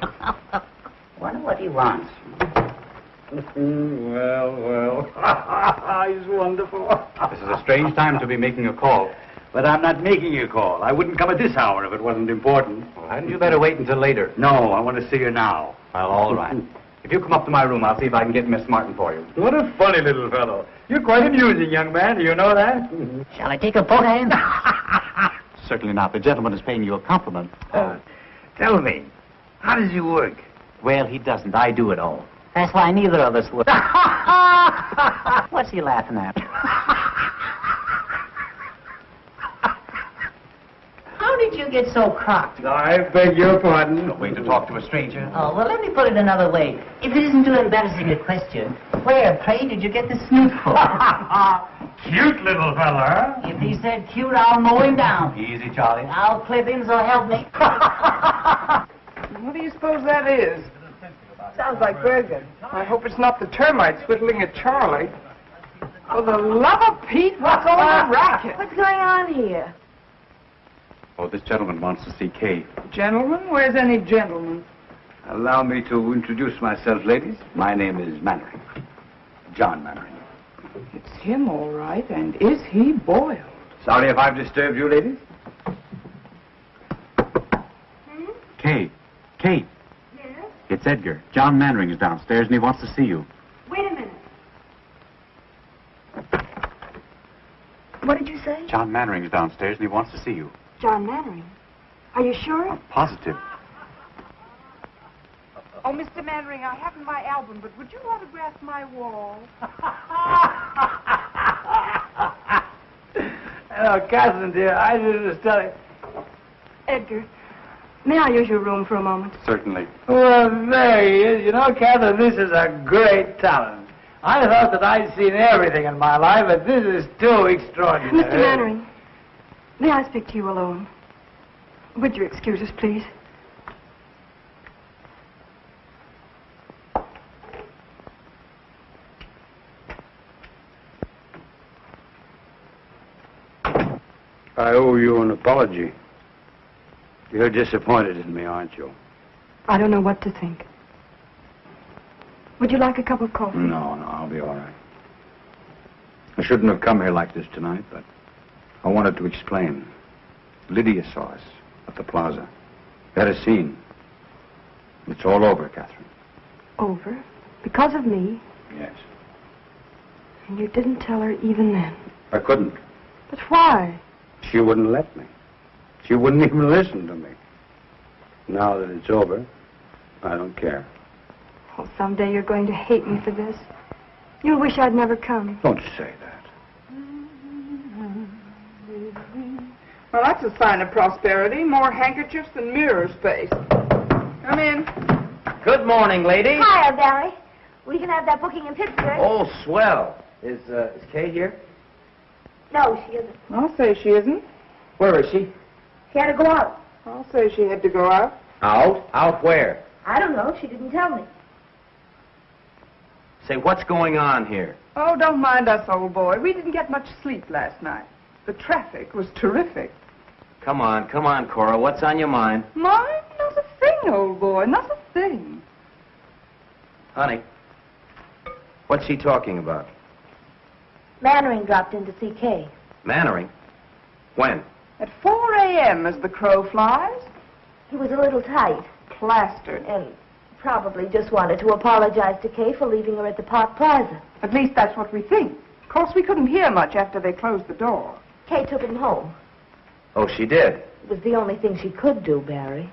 Wonder what he wants. Well. He's wonderful. This is a strange time to be making a call. But I'm not making a call. I wouldn't come at this hour if it wasn't important. Well, hadn't you better wait until later? No, I want to see her now. Well, all right. If you come up to my room, I'll see if I can get Miss Martin for you. What a funny little fellow. You're quite amusing, young man. Do you know that? Shall I take a poke at him? Certainly not. The gentleman is paying you a compliment. Tell me, how does he work? Well, he doesn't. I do it all. That's why neither of us would. What's he laughing at? How did you get so crocked? I beg your pardon. No way to talk to a stranger. Oh, well, let me put it another way. If it isn't too embarrassing a question, where, pray, did you get the snoot for? Cute little fella. If he said cute, I'll mow him down. Easy, Charlie. I'll clip him, so help me. What do you suppose that is? Sounds like Bergen. I hope it's not the termites whittling at Charlie. For the love of Pete, what's all the racket? What's going on here? Oh, this gentleman wants to see Kay. Gentlemen? Where's any gentleman? Allow me to introduce myself, ladies. My name is Mannering. John Mannering. It's him, all right. And is he boiled? Sorry if I've disturbed you, ladies. Kay. Kay. Yes? It's Edgar. John Mannering is downstairs and he wants to see you. Wait a minute. What did you say? John Mannering is downstairs and he wants to see you. John Mannering. Are you sure? Positive. Oh, Mr. Mannering, I haven't my album, but would you autograph my wall? Hello, Catherine, dear. I just telling. Edgar, may I use your room for a moment? Certainly. Well, there he is. You know, Catherine, this is a great talent. I thought that I'd seen everything in my life, but this is too extraordinary. Mr. Mannering, may I speak to you alone? Would you excuse us, please? I owe you an apology. You're disappointed in me, aren't you? I don't know what to think. Would you like a cup of coffee? No, I'll be all right. I shouldn't have come here like this tonight, but I wanted to explain. Lydia saw us at the plaza. We had a scene. It's all over, Catherine. Over? Because of me? Yes. And you didn't tell her even then? I couldn't. But why? She wouldn't let me. She wouldn't even listen to me. Now that it's over, I don't care. Oh, someday you're going to hate me for this. You'll wish I'd never come. Don't say that. Well, that's a sign of prosperity. More handkerchiefs than mirror space. Come in. Good morning, lady. Hiya, Barry. We can have that booking in Pittsburgh. Oh, swell. Is Kay here? No, she isn't. I'll say she isn't. Where is she? She had to go out. I'll say she had to go out. Out? Out where? I don't know. She didn't tell me. Say, what's going on here? Oh, don't mind us, old boy. We didn't get much sleep last night. The traffic was terrific. Come on, Cora. What's on your mind? Mine? Not a thing, old boy. Not a thing. Honey, what's she talking about? Mannering dropped in to see Kay. Mannering? When? At 4 a.m. as the crow flies. He was a little tight. Plastered. And probably just wanted to apologize to Kay for leaving her at the Park Plaza. At least that's what we think. Of course, we couldn't hear much after they closed the door. Kay took him home. Oh, she did? It was the only thing she could do, Barry.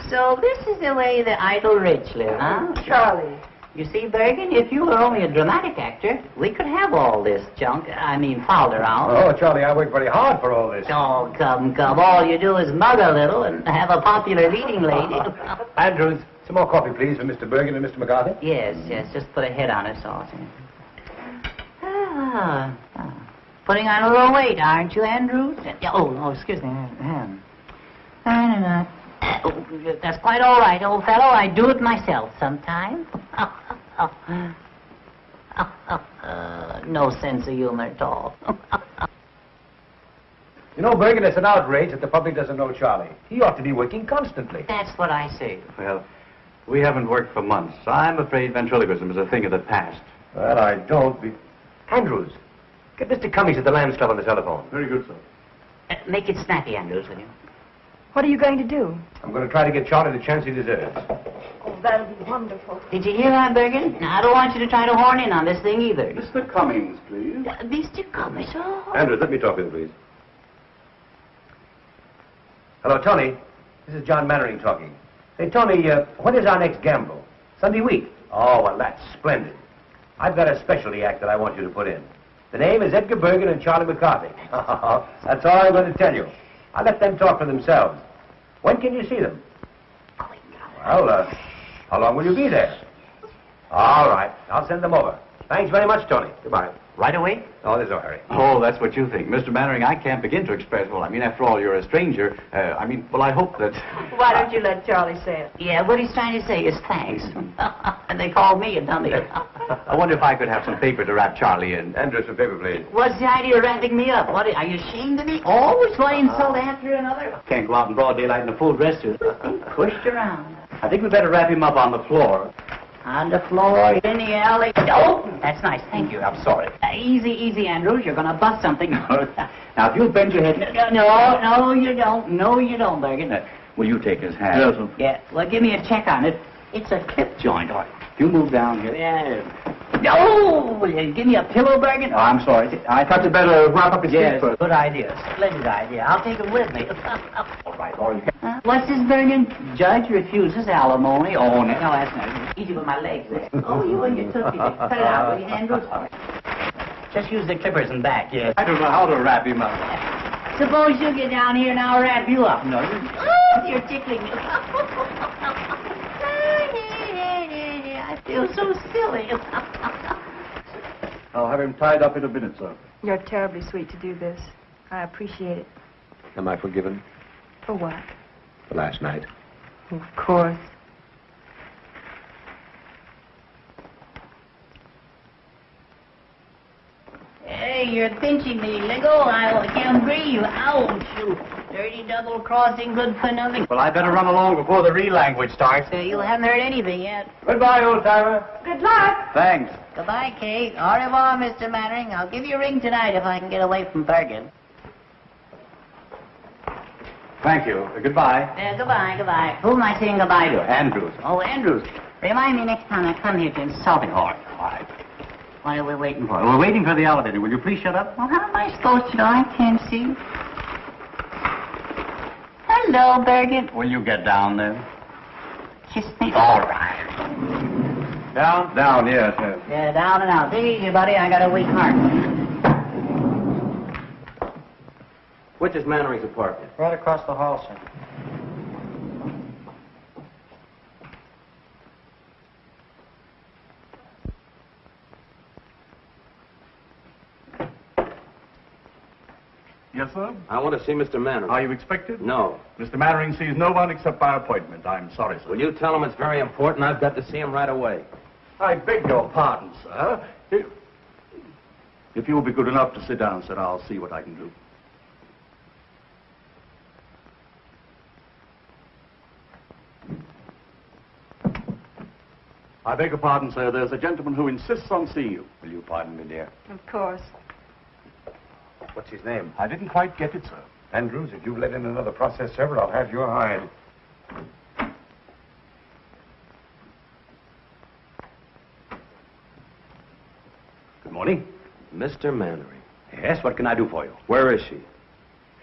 So this is the way the idle rich live, huh? Charlie. You see, Bergen, if you were only a dramatic actor, we could have all this junk, fouled around. Oh, Charlie, I worked very hard for all this. Oh, come. All you do is mug a little and have a popular leading lady. Andrews, some more coffee, please, for Mr. Bergen and Mr. McCarthy. Yes, just put a head on it, sauce. Putting on a little weight, aren't you, Andrews? Oh, excuse me. That's quite all right, old fellow. I do it myself sometimes. No sense of humor at all. You know, Bergen, it's an outrage that the public doesn't know Charlie. He ought to be working constantly. That's what I say. Well, we haven't worked for months. I'm afraid ventriloquism is a thing of the past. Well, I don't be... Andrews, get Mr. Cummings at the Lambs Club on the telephone. Very good, sir. Make it snappy, Andrews, will you? What are you going to do? I'm going to try to get Charlie the chance he deserves. Oh, that'll be wonderful. Did you hear that, Bergen? Now, I don't want you to try to horn in on this thing either. Mr. Cummings, please. Mr. Cummings, oh. Andrews, let me talk with you, please. Hello, Tony. This is John Mannering talking. Say, Tony, when is our next gamble? Sunday week. Oh, well, that's splendid. I've got a specialty act that I want you to put in. The name is Edgar Bergen and Charlie McCarthy. That's all I'm going to tell you. I'll let them talk for themselves. When can you see them? Well, how long will you be there? All right. I'll send them over. Thanks very much, Tony. Goodbye. Right away? Oh, there's no hurry. Oh, that's what you think. Mr. Mannering, I can't begin to express, after all, you're a stranger. I hope that... Why don't you let Charlie say it? Yeah, what he's trying to say is thanks. And they called me a dummy. I wonder if I could have some paper to wrap Charlie in. Andrew, some paper, please. What's the idea of wrapping me up? What, are you ashamed of me? Always one insult after another? Can't go out in broad daylight in a full dress suit. Pushed around. I think we'd better wrap him up on the floor. On the floor, in the alley. Oh, that's nice. Thank you. I'm sorry. Easy, Andrews. You're going to bust something. Now, if you'll bend your head... No, you don't. No, you don't, Bergen. Will you take his hand? Yes, sir. Yeah. Well, give me a check on it. It's a clip joint. All right. If you move down here... Yeah. No! Give me a pillow, Bergen. Oh, I'm sorry. I thought you'd better wrap up his feet first. Good idea. Splendid idea. I'll take him with me. All right. What's this, Bergen? Judge refuses alimony. Oh, no, that's not easy with my legs there. Oh, you and your tootsie. Cut it out, will you, Andrews? Just use the clippers and back, yes. I don't know how to wrap him up. Suppose you get down here and I'll wrap you up. No, you're tickling me. I feel so silly. I'll have him tied up in a minute, sir. You're terribly sweet to do this. I appreciate it. Am I forgiven? For what? For last night. Of course. Hey, you're pinching me. Let go. I can't breathe. Ouch. You dirty double crossing, good for nothing. Well, I better run along before the real language starts. You haven't heard anything yet. Goodbye, old-timer. Good luck. Thanks. Goodbye, Kate. Au revoir, Mr. Mannering. I'll give you a ring tonight if I can get away from Bergen. Thank you. Goodbye. Goodbye. Who am I saying goodbye to? Andrews. Oh, Andrews. Remind me next time I come here to insult him. All right. What are we waiting for? We're waiting for the elevator. Will you please shut up? Well, how am I supposed to know? I can't see. Hello, Birgit. Will you get down there? Kiss me. All right. Down? Down, yes, yes. Yeah, down and out. Take it easy, buddy. I got a weak heart. Which is Mannering's apartment? Right across the hall, sir. Yes, sir? I want to see Mr. Mannering. Are you expected? No. Mr. Mannering sees no one except by appointment. I'm sorry, sir. Will you tell him it's very important? I've got to see him right away. I beg your pardon, sir. If you will be good enough to sit down, sir, I'll see what I can do. I beg your pardon, sir. There's a gentleman who insists on seeing you. Will you pardon me, dear? Of course. What's his name? I didn't quite get it, sir. Andrews, if you've let in another process server, I'll have your hide. Good morning. Mr. Mannering. Yes, what can I do for you? Where is she?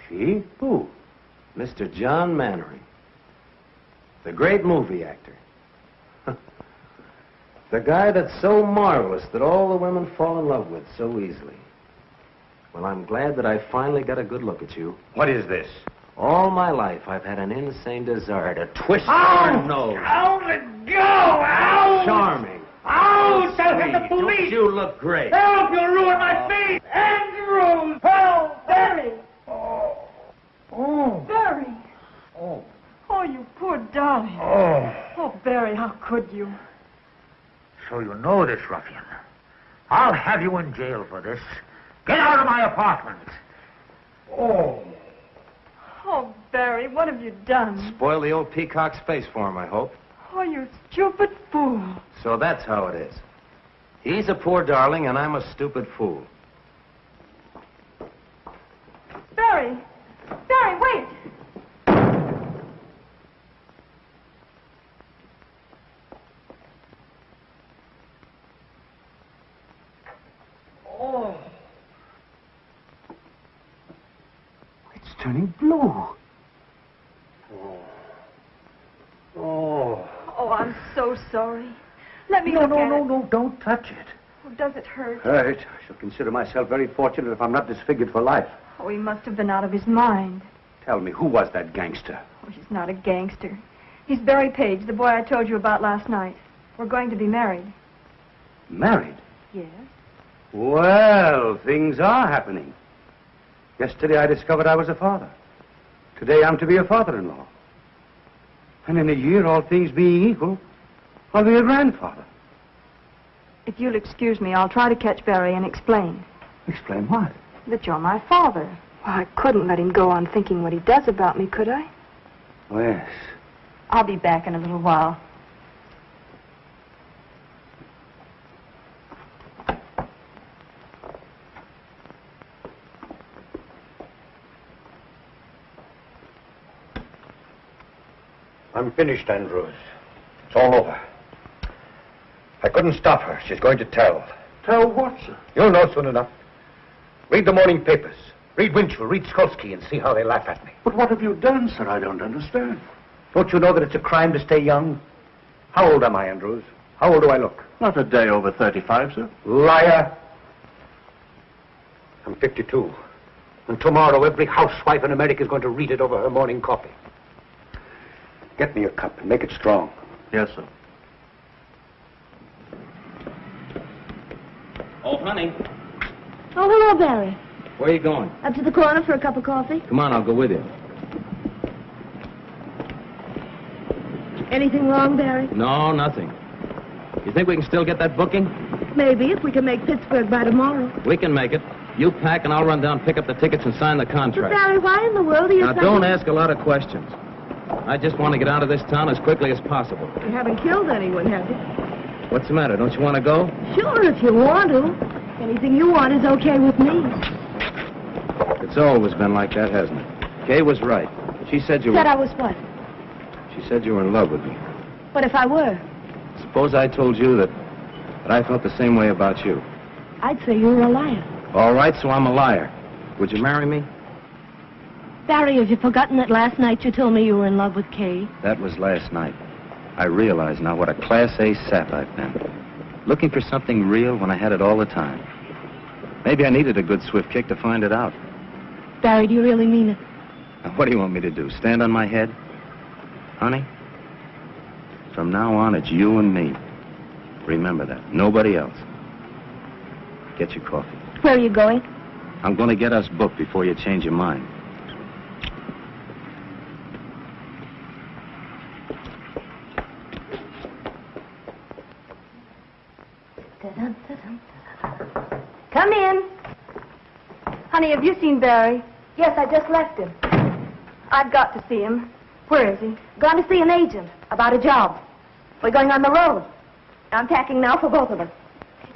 She? Who? Mr. John Mannering. The great movie actor. The guy that's so marvelous that all the women fall in love with so easily. Well, I'm glad that I finally got a good look at you. What is this? All my life, I've had an insane desire to twist your nose. Ow, let go! Ow! Charming. Ow! Tell him the Sweet. police! Don't you look great? Help! You'll ruin my face! Andrews! Help! Barry! Oh. Barry! Oh. Oh, you poor darling. Oh. Oh, Barry, how could you? So you know this ruffian. I'll have you in jail for this. Get out of my apartment. Oh. Oh, Barry, what have you done? Spoil the old peacock's face for him, I hope. Oh, you stupid fool. So that's how it is. He's a poor darling, and I'm a stupid fool. Barry! Barry, wait! Oh. It's turning blue. Oh. Oh. Oh, I'm so sorry. Let me No, look no, at no, it. no, don't touch it. Oh, does it hurt? Right. I shall consider myself very fortunate if I'm not disfigured for life. Oh, he must have been out of his mind. Tell me, who was that gangster? Oh, he's not a gangster. He's Barry Page, the boy I told you about last night. We're going to be married. Married? Yes. Well, things are happening. Yesterday I discovered I was a father. Today I'm to be a father-in-law. And in a year, all things being equal, I'll be a grandfather. If you'll excuse me, I'll try to catch Barry and explain. Explain what? That you're my father. Well, I couldn't let him go on thinking what he does about me, could I? Oh, yes. I'll be back in a little while. I'm finished, Andrews. It's all over. I couldn't stop her. She's going to tell. Tell what, sir? You'll know soon enough. Read the morning papers. Read Winchell, read Skolsky, and see how they laugh at me. But what have you done, sir? I don't understand. Don't you know that it's a crime to stay young? How old am I, Andrews? How old do I look? Not a day over 35, sir. Liar. I'm 52. And tomorrow every housewife in America is going to read it over her morning coffee. Get me a cup and make it strong. Yes, sir. Oh, honey, Oh, hello, Barry. where are you going? Up to the corner for a cup of coffee? Come on, I'll go with you. Anything wrong, Barry? No, nothing. You think we can still get that booking? Maybe, if we can make Pittsburgh by tomorrow. We can make it. You pack and I'll run down, pick up the tickets, and sign the But, contract. Barry, why in the world are you Now, don't ask a lot of questions. I just want to get out of this town as quickly as possible. You haven't killed anyone, have you? What's the matter? Don't you want to go? Sure, if you want to. Anything you want is okay with me. It's always been like that, hasn't it? Kay was right. She said you Said were... I was what? She said you were in love with me. What if I were? Suppose I told you that I felt the same way about you. I'd say you were a liar. All right, so I'm a liar. Would you marry me? Barry, have you forgotten that last night you told me you were in love with Kay? That was last night. I realize now what a Class A sap I've been. Looking for something real when I had it all the time. Maybe I needed a good swift kick to find it out. Barry, do you really mean it? Now, what do you want me to do, stand on my head? Honey, from now on, it's you and me. Remember that. Nobody else. Get your coffee. Where are you going? I'm going to get us booked before you change your mind. Come in. Honey, have you seen Barry? Yes, I just left him. I've got to see him. Where is he? Gone to see an agent about a job. We're going on the road. I'm packing now for both of us.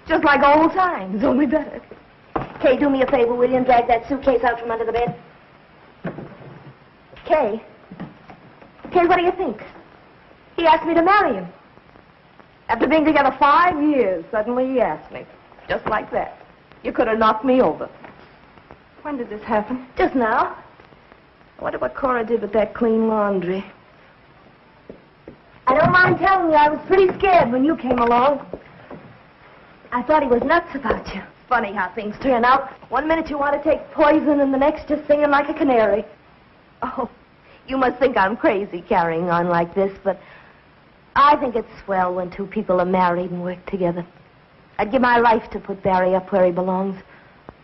Just like old times, only better. Kay, do me a favor, will you, and drag that suitcase out from under the bed? Kay? Kay, what do you think? He asked me to marry him. After being together 5 years, suddenly he asked me. Just like that. You could have knocked me over. When did this happen? Just now. I wonder what Cora did with that clean laundry. I don't mind telling you, I was pretty scared when you came along. I thought he was nuts about you. Funny how things turn out. 1 minute you want to take poison, and the next just singing like a canary. Oh, you must think I'm crazy carrying on like this, but I think it's swell when two people are married and work together. I'd give my life to put Barry up where he belongs.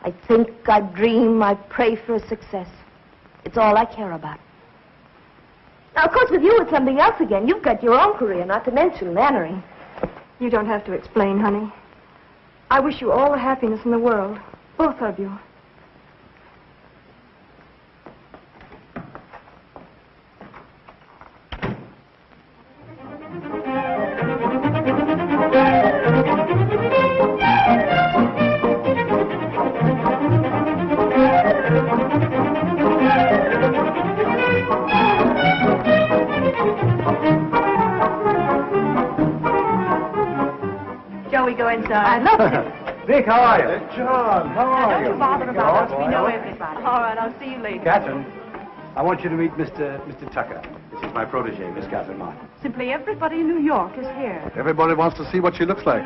I think, I dream, I pray for his success. It's all I care about. Now, of course, with you, it's something else again. You've got your own career, not to mention Mannering. You don't have to explain, honey. I wish you all the happiness in the world. Both of you. Shall we go inside? I'd love to. Dick, how are you? John, how are you? Don't bother about us. We know everybody. All right, I'll see you later. Catherine, I want you to meet Mr. Tucker. This is my protege, Miss Catherine Martin. Simply everybody in New York is here. Everybody wants to see what she looks like.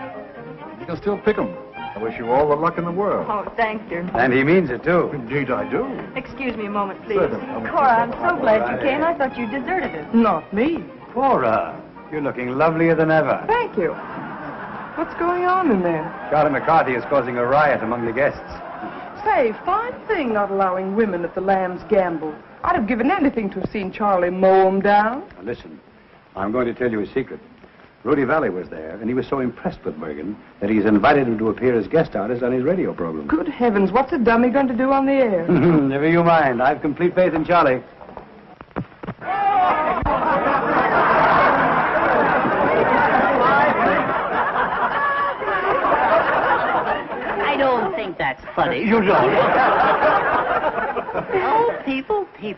You can still pick 'em. I wish you all the luck in the world. Oh, thank you. And he means it, too. Indeed, I do. Excuse me a moment, please. Certainly. Cora, I'm so glad you came. I thought you deserted us. Not me. Cora, you're looking lovelier than ever. Thank you. What's going on in there? Charlie McCarthy is causing a riot among the guests. Say, fine thing not allowing women at the Lamb's Gamble. I'd have given anything to have seen Charlie mow 'em down. Now, listen, I'm going to tell you a secret. Rudy Valley was there, and he was so impressed with Bergen that he's invited him to appear as guest artist on his radio program. Good heavens, what's a dummy going to do on the air? Never you mind. I've complete faith in Charlie. I don't think that's funny. You don't. Oh,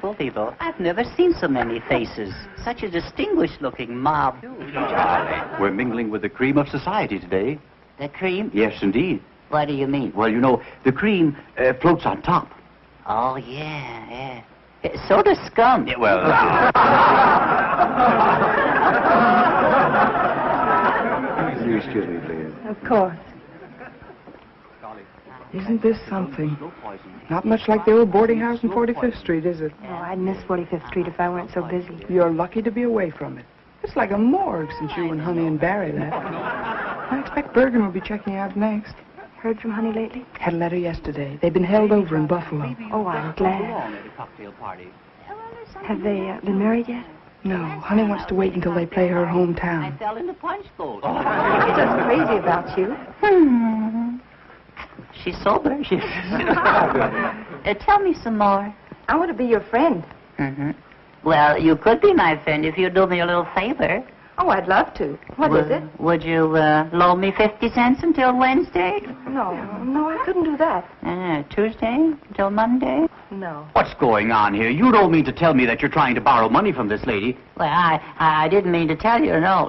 people. I've never seen so many faces. Such a distinguished-looking mob. Charlie, we're mingling with the cream of society today. The cream? Yes, indeed. What do you mean? Well, you know, the cream floats on top. Oh, yeah. So does scum. Yeah, well... You excuse me, please. Of course. Isn't this something? Not much like the old boarding house in 45th Street, is it? Oh, I'd miss 45th Street if I weren't so busy. You're lucky to be away from it. It's like a morgue since you and Honey and Barry left. I expect Bergen will be checking out next. Heard from Honey lately? Had a letter yesterday. They've been held over in Buffalo. Oh, I'm glad. Have they been married yet? No, Honey wants to wait until they play her hometown. I fell in the punch bowl. She's just crazy about you. She's sober. Tell me some more. I want to be your friend. Mm-hmm. Well, you could be my friend if you'd do me a little favor. Oh, I'd love to. What is it? Would you loan me 50 cents until Wednesday? No, I couldn't do that. Tuesday until Monday? No. What's going on here? You don't mean to tell me that you're trying to borrow money from this lady? Well, I didn't mean to tell you. No,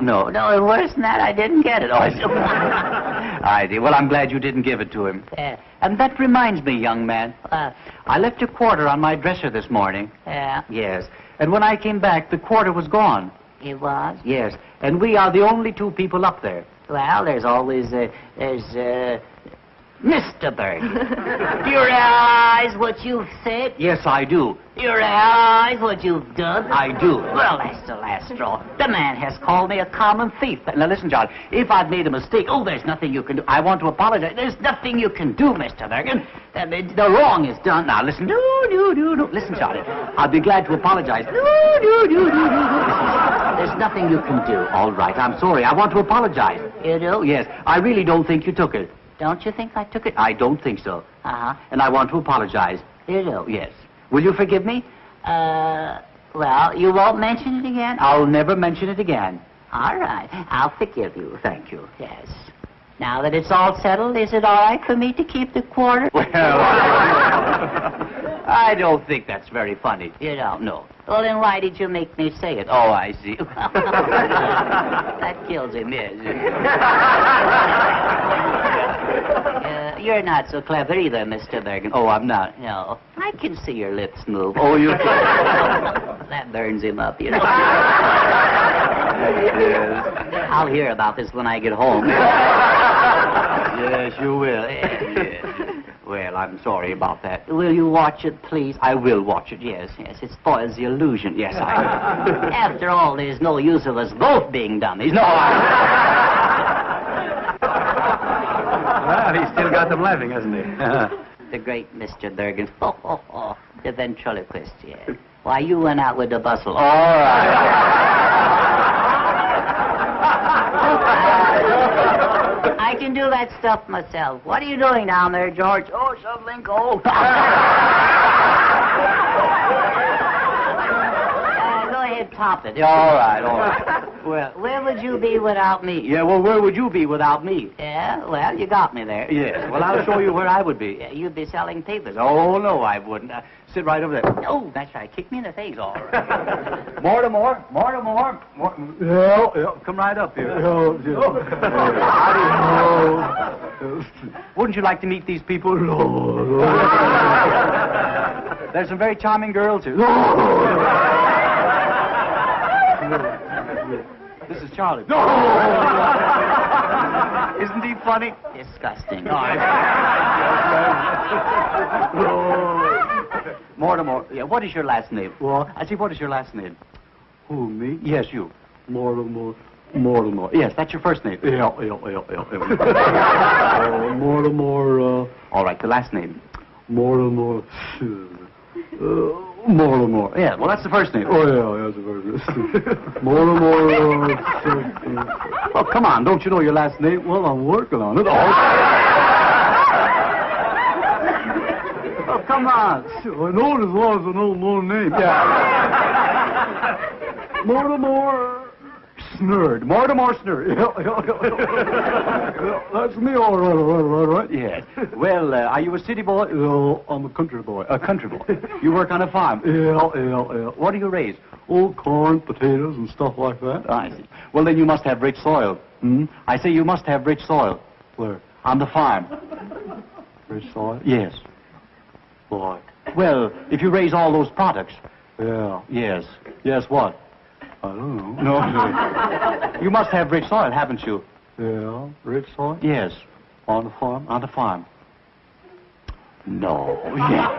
worse than that, I didn't get it. Oh, I did. Well, I'm glad you didn't give it to him. And that reminds me, young man. I left a quarter on my dresser this morning. Yes. And when I came back, the quarter was gone. It was? Yes. And we are the only two people up there. Well, there's always, Mr. Bergen. Do you realize what you've said? Yes, I do. Do you realize what you've done? I do. Well, that's the last straw. The man has called me a common thief. Now, listen, John, if I've made a mistake, there's nothing you can do. I want to apologize. There's nothing you can do, Mr. Bergen. The wrong is done. Now, listen. No. Listen, Johnny, I'll be glad to apologize. No. There's nothing you can do. All right, I'm sorry. I want to apologize. You do? Yes, I really don't think you took it. Don't you think I took it? I don't think so. Uh-huh. And I want to apologize. You do? Yes. Will you forgive me? Well, you won't mention it again? I'll never mention it again. All right. I'll forgive you. Thank you. Yes. Now that it's all settled, is it all right for me to keep the quarter? Well, I don't think that's very funny. You don't? No. Well, then why did you make me say it? Oh, I see. That kills him, yes. You're not so clever either, Mr. Bergen. Oh, I'm not. No. I can see your lips move. Oh, you can? That burns him up, you know. I'll hear about this when I get home. Yes, you will. Yes. Well, I'm sorry about that. Will you watch it, please? I will watch it, yes. It spoils the illusion. Yes, I will. After all, there's no use of us both being dummies. No, Well, he's still got them laughing, hasn't he? The great Mr. Bergen. The ventriloquist, yes. Why, you went out with the bustle. All right. I can do that stuff myself. What are you doing down there, George? Oh, shoveling coal. Go ahead, top it. All right. Well, where would you be without me? Yeah, well, where would you be without me? Yeah, well, you got me there. Yes, well, I'll show you where I would be. Yeah, you'd be selling papers. Oh, no, I wouldn't. Sit right over there. Oh, that's right. Kick me in the face. All right. Mortimer. Yeah, come right up here. Wouldn't you like to meet these people? There's some very charming girls here. This is Charlie. Isn't he funny? Disgusting. Mortimer, yeah, what is your last name? What? I see, what is your last name? Who, me? Yes, you. Mortimer. Yes, that's your first name. Yeah. Mortimer, all right, the last name. Mortimer. Yeah, well, that's the first name. Oh, yeah, that's the first name. Mortimer. Oh, come on, don't you know your last name? Well, I'm working on it. Oh, come on. I know it as long as I know my name. Yeah. Mortimer Snurd. Yeah, that's me, all right. Yes. Well, are you a city boy? No, I'm a country boy. A country boy. You work on a farm? Yeah. What do you raise? Oh, corn, potatoes, and stuff like that. I see. Well, then you must have rich soil. I say you must have rich soil. Where? On the farm. Rich soil? Yes. What? Well, if you raise all those products. Yeah. Yes. Yes, what? I don't know. No. You must have rich soil, haven't you? Yeah, rich soil? Yes. On the farm? On the farm. No. Yes.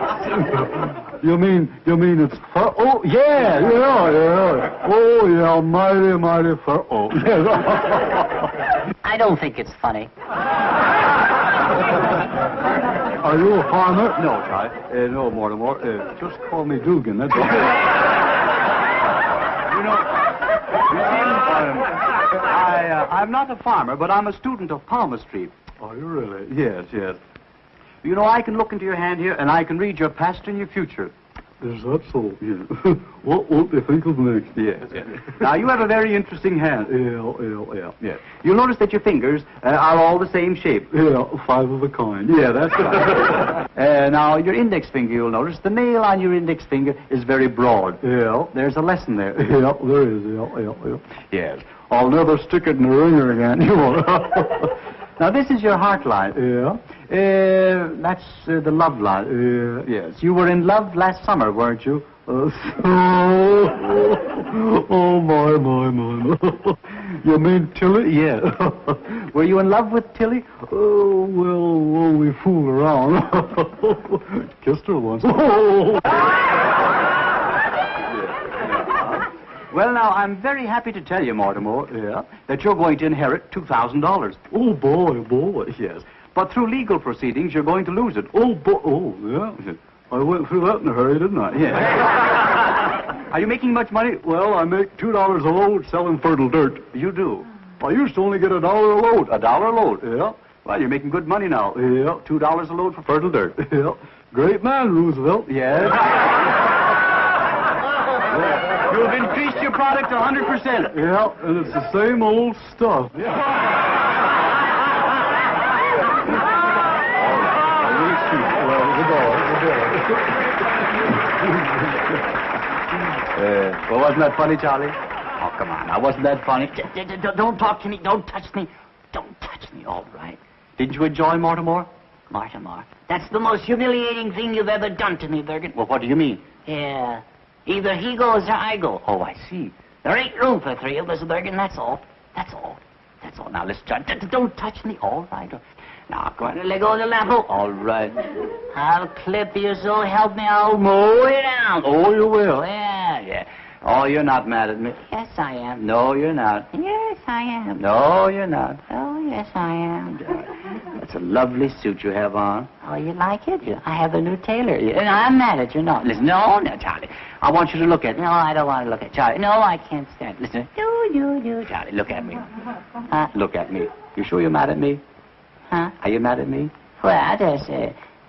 You mean it's fur? Oh, yeah. Oh, yeah, mighty fur. Oh. I don't think it's funny. Are you a farmer? No, Charlie. No, Mortimer. Just call me Dugan, that's all. I'm not a farmer, but I'm a student of palmistry. Are you really? Yes. You know, I can look into your hand here, and I can read your past and your future. Is that so? Yeah. What will they think of next? Yes. Now, you have a very interesting hand. Yeah. You'll notice that your fingers are all the same shape. Yeah, 5 of a kind. Yeah, that's right. Now, your index finger, you'll notice, the nail on your index finger is very broad. Yeah. There's a lesson there. Yeah, there is. Yeah. Yes. I'll never stick it in the ringer again. You won't. Now, this is your heart line. Yeah. That's the love line. Yes. You were in love last summer, weren't you? Oh, my. You mean Tilly? Yeah. Were you in love with Tilly? Oh, well, we fool around. Kissed her once. Well, now, I'm very happy to tell you, Mortimer, that you're going to inherit $2,000. Oh, boy, yes. But through legal proceedings, you're going to lose it. Oh, yeah. I went through that in a hurry, didn't I? Yeah. Are you making much money? Well, I make $2 a load selling fertile dirt. You do? I used to only get $1 a load. $1 a load, yeah. Well, you're making good money now. Yeah, $2 a load for fertile dirt. Yeah. Great man, Roosevelt. Yes. You've increased your product 100%. Yeah, and it's the same old stuff. Yeah. Well, wasn't that funny, Charlie? Oh, come on. Now, wasn't that funny? Don't talk to me. Don't touch me. Don't touch me, all right. Didn't you enjoy Mortimer? Mortimer. That's the most humiliating thing you've ever done to me, Bergen. Well, what do you mean? Yeah. Either he goes or I go. Oh, I see. There ain't room for three of us, Bergen. That's all. That's all. That's all. Now, let's try. Don't touch me. All right. Now, go on and let go of the lamp. All right. I'll clip you, so help me. I'll mow you down. Oh, you will. Yeah. Oh, you're not mad at me. Yes, I am. No, you're not. Yes, I am. No, you're not. Oh, yes, I am. That's a lovely suit you have on. Oh, you like it? I have a new tailor. I'm mad at you. No, listen. No, Charlie. I want you to look at it. No, I don't want to look at Charlie. No, I can't stand it. Listen. No. Charlie, look at me. Look at me. You sure you're mad at me? Huh? Are you mad at me? Well, I just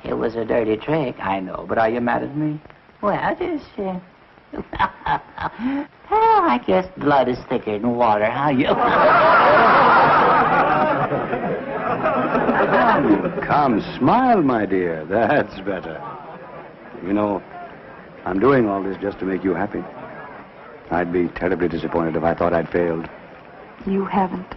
it was a dirty trick. I know, but are you mad at me? Well, I just well, I guess blood is thicker than water. How you? Come, smile, my dear. That's better. You know, I'm doing all this just to make you happy. I'd be terribly disappointed if I thought I'd failed. You haven't.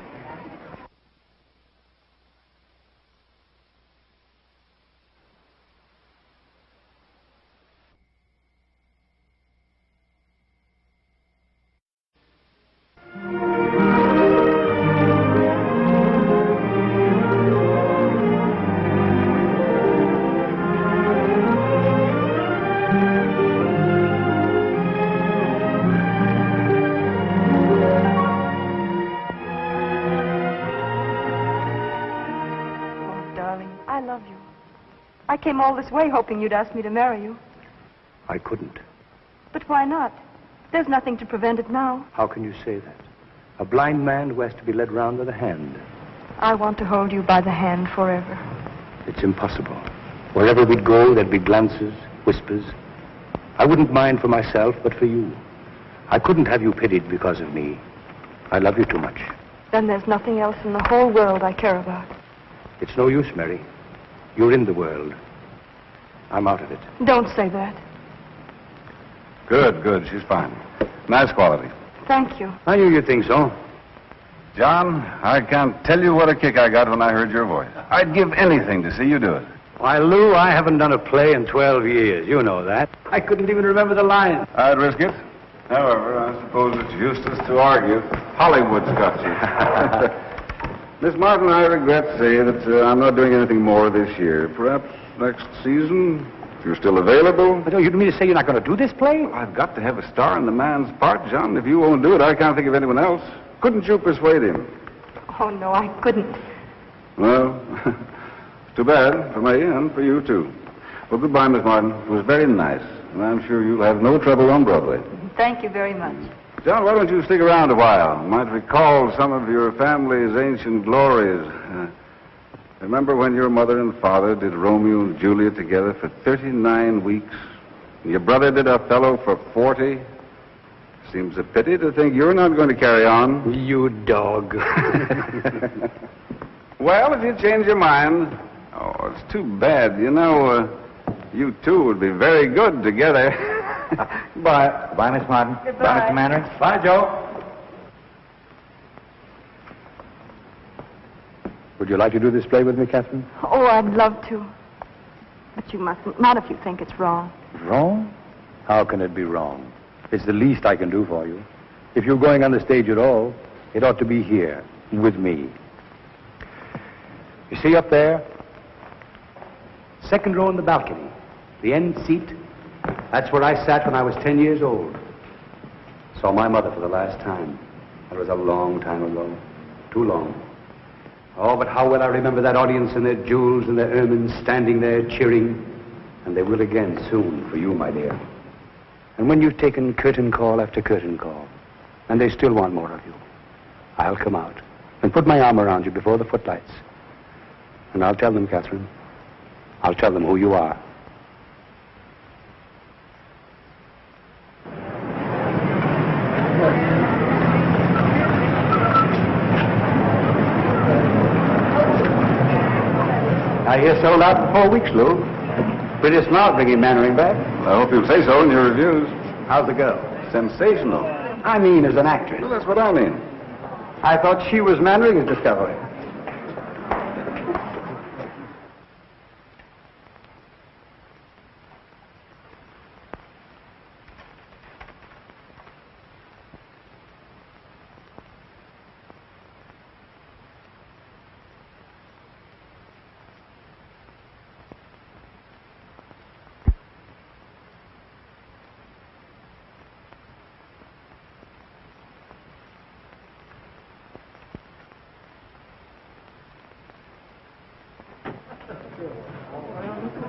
I came all this way hoping you'd ask me to marry you. I couldn't. But why not? There's nothing to prevent it now. How can you say that? A blind man who has to be led round with a hand. I want to hold you by the hand forever. It's impossible. Wherever we'd go, there'd be glances, whispers. I wouldn't mind for myself, but for you. I couldn't have you pitied because of me. I love you too much. Then there's nothing else in the whole world I care about. It's no use, Mary. You're in the world. I'm out of it. Don't say that. Good. She's fine. Nice quality. Thank you. I knew you'd think so. John, I can't tell you what a kick I got when I heard your voice. I'd give anything to see you do it. Why, Lou, I haven't done a play in 12 years. You know that. I couldn't even remember the line. I'd risk it. However, I suppose it's useless to argue. Hollywood's got you. Miss Martin, I regret to say that I'm not doing anything more this year. Perhaps next season, if you're still available. But you don't mean to say you're not going to do this play? Well, I've got to have a star in the man's part, John. If you won't do it, I can't think of anyone else. Couldn't you persuade him? Oh, no, I couldn't. Well, it's too bad for me and for you, too. Well, goodbye, Miss Martin. It was very nice, and I'm sure you'll have no trouble on Broadway. Thank you very much. John, why don't you stick around a while? You might recall some of your family's ancient glories. Remember when your mother and father did Romeo and Juliet together for 39 weeks? And your brother did Othello for 40? Seems a pity to think you're not going to carry on. You dog. Well, if you change your mind... Oh, it's too bad. You know, you two would be very good together. Goodbye. Goodbye, Miss Martin. Goodbye. Bye, Mr. Manners. Bye, Joe. Would you like to do this play with me, Catherine? Oh, I'd love to. But you mustn't. Not if you think it's wrong. Wrong? How can it be wrong? It's the least I can do for you. If you're going on the stage at all, it ought to be here, with me. You see up there? Second row in the balcony. The end seat. That's where I sat when I was 10 years old. Saw my mother for the last time. That was a long time ago. Too long. Oh, but how well I remember that audience and their jewels and their ermines standing there cheering. And they will again soon for you, my dear. And when you've taken curtain call after curtain call, and they still want more of you, I'll come out and put my arm around you before the footlights. And I'll tell them, Catherine, I'll tell them who you are. I hear sold out for 4 weeks, Lou. Pretty smart bringing Mannering back. I hope you'll say so in your reviews. How's the girl? Sensational. I mean, as an actress. Well, that's what I mean. I thought she was Mannering's discovery.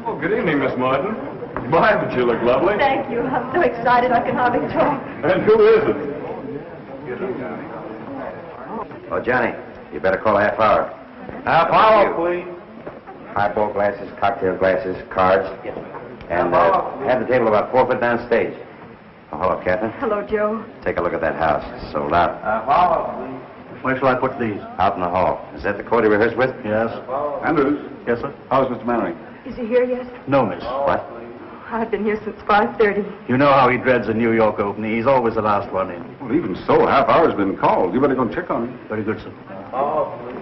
Oh, good evening, Miss Martin. My, but you look lovely. Thank you. I'm so excited I can hardly talk. And who is it? Oh, Johnny, you better call a half hour. Half hour, please. Highball glasses, cocktail glasses, cards. And have the table about 4 foot down stage. Oh, hello, Catherine. Hello, Joe. Take a look at that house. It's sold out. Half hour, please. Where shall I put these? Out in the hall. Is that the court he rehearsed with? Yes. Andrews. Yes, sir? How's Mr. Mannering? Is he here yet? No, miss. What? I've been here since 5:30. You know how he dreads a New York opening. He's always the last one in. Well, even so, half hour's been called. You better go check on him. Very good, sir. Oh, please.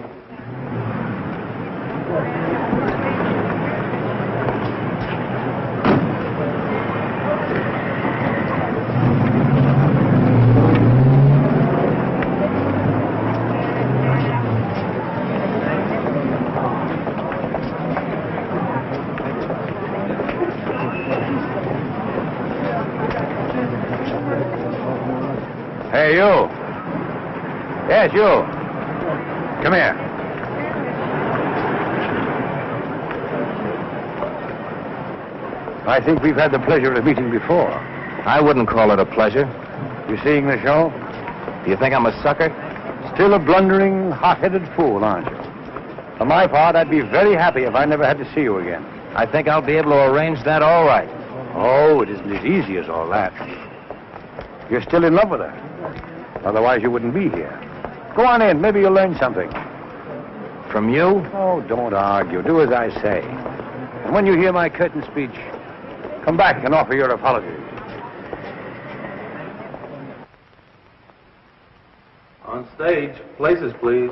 Hey, you. Yes, you. Come here. I think we've had the pleasure of meeting before. I wouldn't call it a pleasure. You seeing the show? Do you think I'm a sucker? Still a blundering, hot-headed fool, aren't you? For my part, I'd be very happy if I never had to see you again. I think I'll be able to arrange that all right. Oh, it isn't as easy as all that. You're still in love with her. Otherwise, you wouldn't be here. Go on in. Maybe you'll learn something. From you? Oh, don't argue. Do as I say. And when you hear my curtain speech, come back and offer your apologies. On stage. Places, please.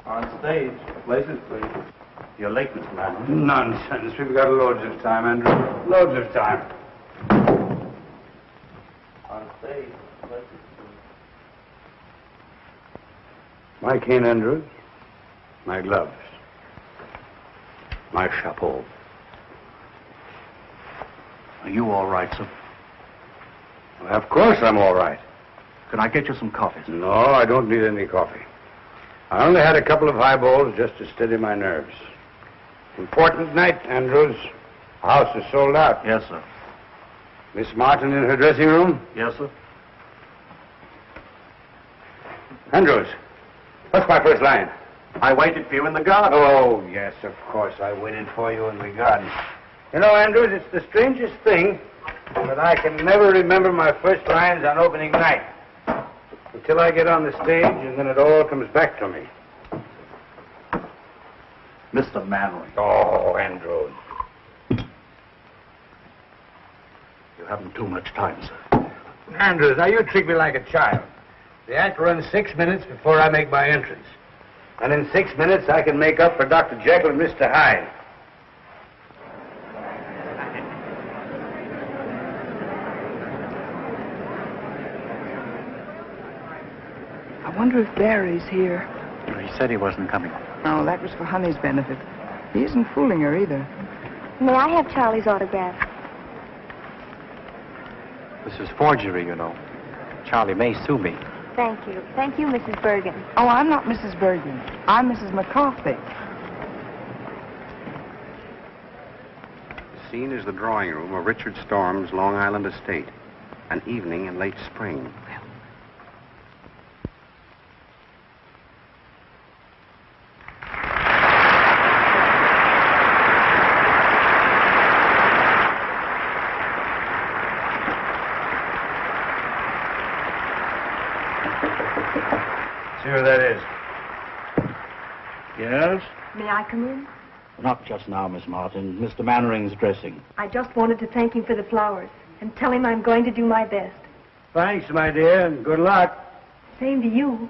On stage. Places, please. You're late, Mr. Mannering. Nonsense. We've got loads of time, Andrew. Loads of time. On stage. Places, please. My cane, Andrews. My gloves. My chapeau. Are you all right, sir? Well, of course I'm all right. Can I get you some coffee, sir? No, I don't need any coffee. I only had a couple of highballs just to steady my nerves. Important night, Andrews. The house is sold out. Yes, sir. Miss Martin in her dressing room? Yes, sir. Andrews, what's my first line? I waited for you in the garden. Oh, yes, of course. I waited for you in the garden. You know, Andrews, it's the strangest thing, but I can never remember my first lines on opening night. Until I get on the stage, and then it all comes back to me. Mr. Mannering. Oh, Andrews. You haven't too much time, sir. Andrews, now you treat me like a child. The act runs 6 minutes before I make my entrance. And in 6 minutes, I can make up for Dr. Jekyll and Mr. Hyde. I wonder if Barry's here. He said he wasn't coming. Oh, that was for Honey's benefit. He isn't fooling her either. May I have Charlie's autograph? This is forgery, you know. Charlie may sue me. Thank you. Thank you, Mrs. Bergen. Oh, I'm not Mrs. Bergen. I'm Mrs. McCarthy. The scene is the drawing room of Richard Storm's Long Island estate. An evening in late spring. See who that is. Yes? May I come in? Not just now, Miss Martin. Mr. Mannering's dressing. I just wanted to thank him for the flowers and tell him I'm going to do my best. Thanks, my dear, and good luck. Same to you.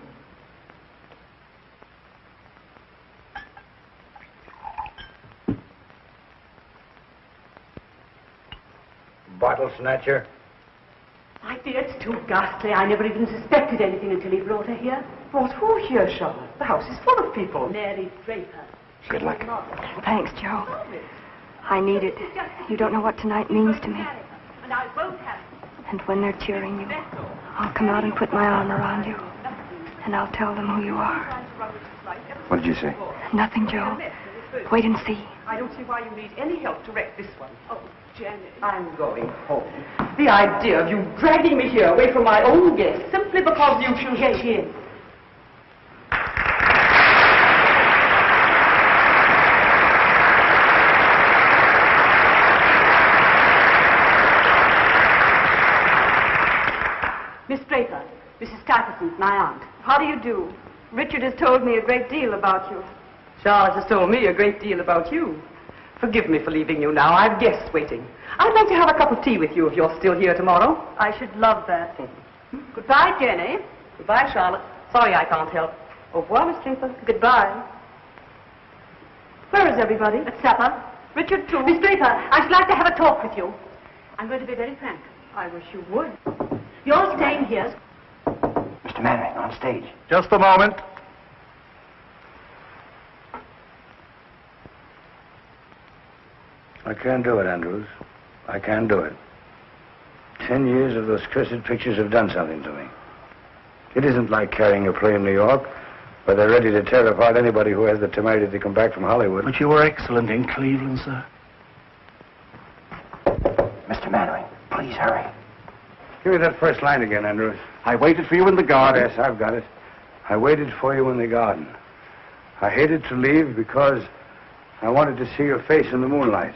Bottle snatcher. My dear, it's too ghastly. I never even suspected anything until he brought her here. Brought who here, Charlotte? The house is full of people. Mary Draper. Good luck. Thanks, Joe. I need it. You don't know what tonight means to me. And I won't have it. And when they're cheering you, I'll come out and put my arm around you. And I'll tell them who you are. What did you say? Nothing, Joe. Wait and see. I don't see why you need any help to wreck this one. Oh, Janet. I'm going home. The idea of you dragging me here away from my own guests simply because you should get in. Miss Draper, Mrs. Stuyvesant, my aunt. How do you do? Richard has told me a great deal about you. Charles has told me a great deal about you. Forgive me for leaving you now. I've guests waiting. I'd like to have a cup of tea with you if you're still here tomorrow. I should love that. Goodbye, Jenny. Goodbye, Charlotte. Sorry I can't help. Au revoir, Miss Draper. Goodbye. Where is everybody? At supper. Richard, too. Miss Draper, I should like to have a talk with you. I'm going to be very frank. I wish you would. You're staying here. Mr. Mannering, on stage. Just a moment. I can't do it, Andrews. I can't do it. 10 years of those cursed pictures have done something to me. It isn't like carrying a play in New York, where they're ready to tear apart anybody who has the temerity to come back from Hollywood. But you were excellent in Cleveland, sir. Mr. Mannering, please hurry. Give me that first line again, Andrews. I waited for you in the garden. Yes, I've got it. I waited for you in the garden. I hated to leave because I wanted to see your face in the moonlight.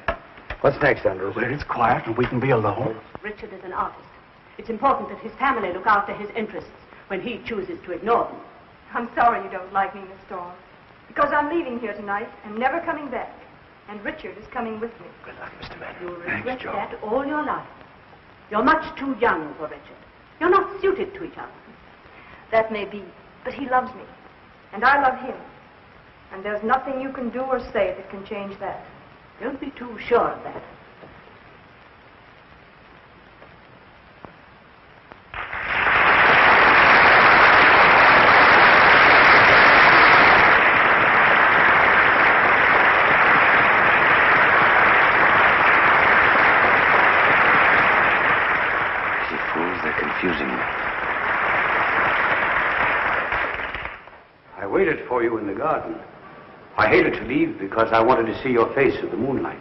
What's next, Andrews? Where it's quiet and we can be alone. Richard is an artist. It's important that his family look after his interests when he chooses to ignore them. I'm sorry you don't like me, Miss Storm. Because I'm leaving here tonight and never coming back. And Richard is coming with me. Good luck, Mr. Mannering. You'll regret that all your life. You're much too young for Richard. You're not suited to each other. That may be, but he loves me. And I love him. And there's nothing you can do or say that can change that. Don't be too sure of that. You fools, they're confusing me. I waited for you in the garden. I hated to leave because I wanted to see your face in the moonlight.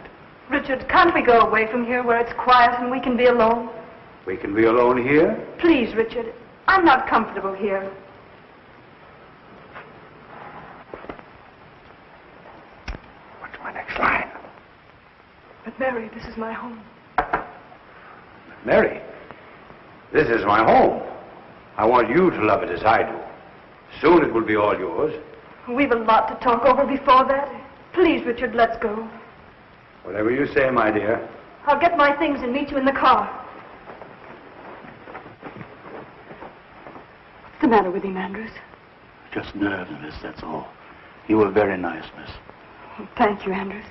Richard, can't we go away from here where it's quiet and we can be alone? We can be alone here? Please, Richard. I'm not comfortable here. What's my next line? But, Mary, this is my home. Mary, this is my home. I want you to love it as I do. Soon it will be all yours. We've a lot to talk over before that. Please, Richard, let's go. Whatever you say, my dear. I'll get my things and meet you in the car. What's the matter with him, Andrews? Just nerves, miss, that's all. You were very nice, miss. Well, thank you, Andrews.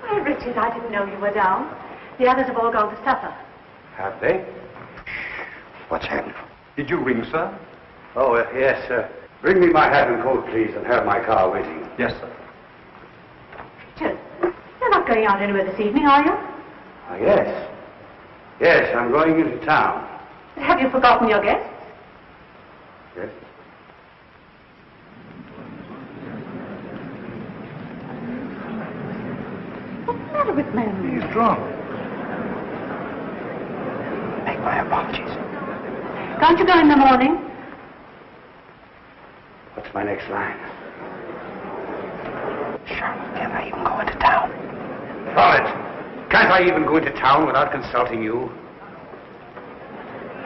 Oh, Richard, I didn't know you were down. The others have all gone to supper. Have they? What's happened? Did you ring, sir? Oh, yes, sir. Bring me my hat and coat, please, and have my car waiting. Yes, sir. Richard, you're not going out anywhere this evening, are you? Yes. Yes, I'm going into town. Have you forgotten your guests? Yes? What's the matter with Mary? He's drunk. Make my apologies. Can't you go in the morning? What's my next line? Charlotte, can't I even go into town? Charlotte, can't I even go into town without consulting you?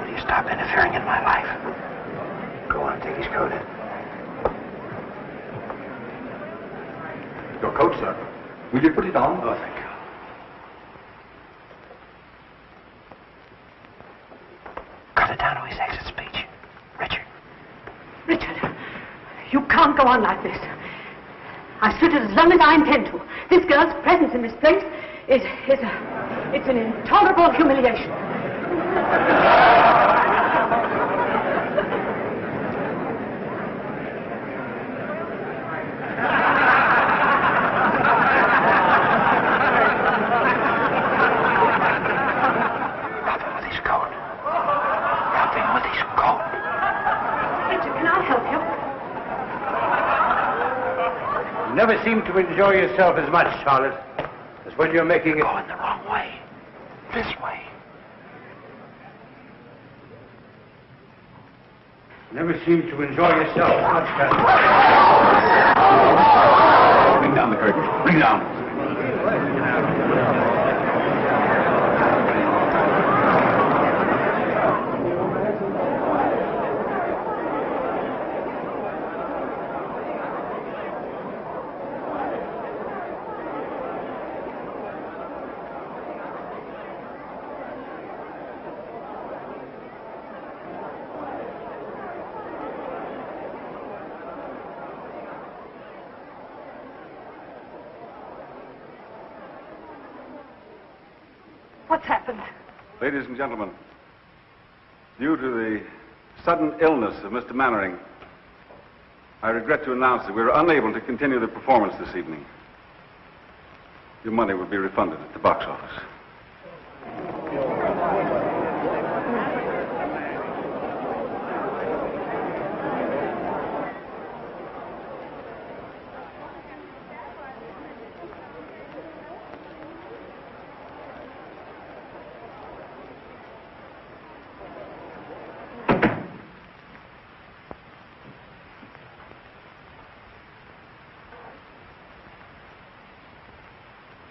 Will you stop interfering in my life? Go on, take his coat. Your coat, sir. Will you put it on? Oh, thank you. Cut it down to his exit speech. Richard. Richard, you can't go on like this. I stood it as long as I intend to. This girl's presence in this place it's an intolerable humiliation. You never seem to enjoy yourself as much, Charlotte, as when you're making it... Going the wrong way. This way. You never seem to enjoy yourself as much, Catherine. Bring down the curtain. Bring down. What's happened? Ladies and gentlemen, due to the sudden illness of Mr. Mannering, I regret to announce that we are unable to continue the performance this evening. Your money will be refunded at the box office.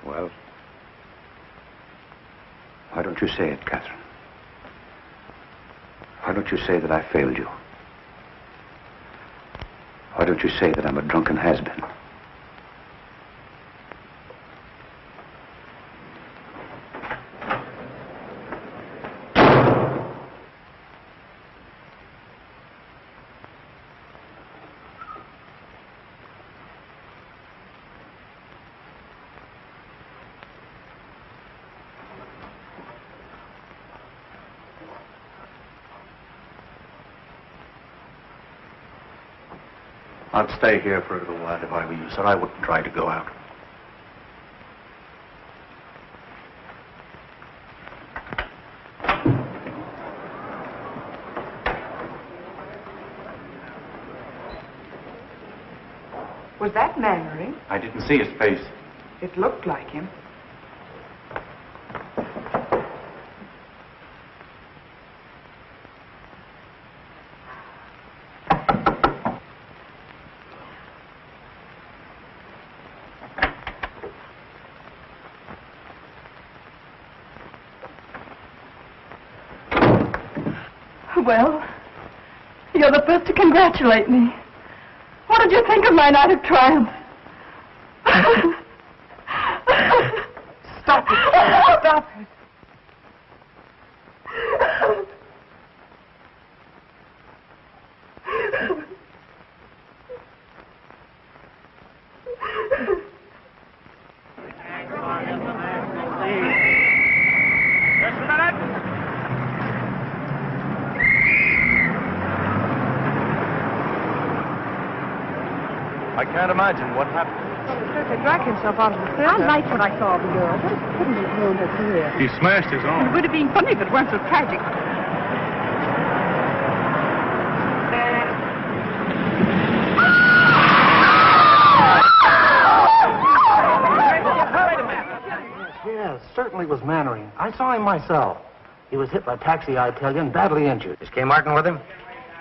Well, why don't you say it, Catherine? Why don't you say that I failed you? Why don't you say that I'm a drunken has-been? I'd stay here for a little while if I were you, sir. I wouldn't try to go out. Was that Mannering? I didn't see his face. It looked like him. Well, you're the first to congratulate me. What did you think of my night of triumph? Stop it. Stop it. I can't imagine what happened. He dragged himself out of the theater. I liked what I saw of the girl, but it couldn't have ruined her career. He smashed his It arm. would have been funny if it weren't so tragic. Yes, certainly was Mannering. I saw him myself. He was hit by a taxi Italian, badly injured. Is Kay Martin with him?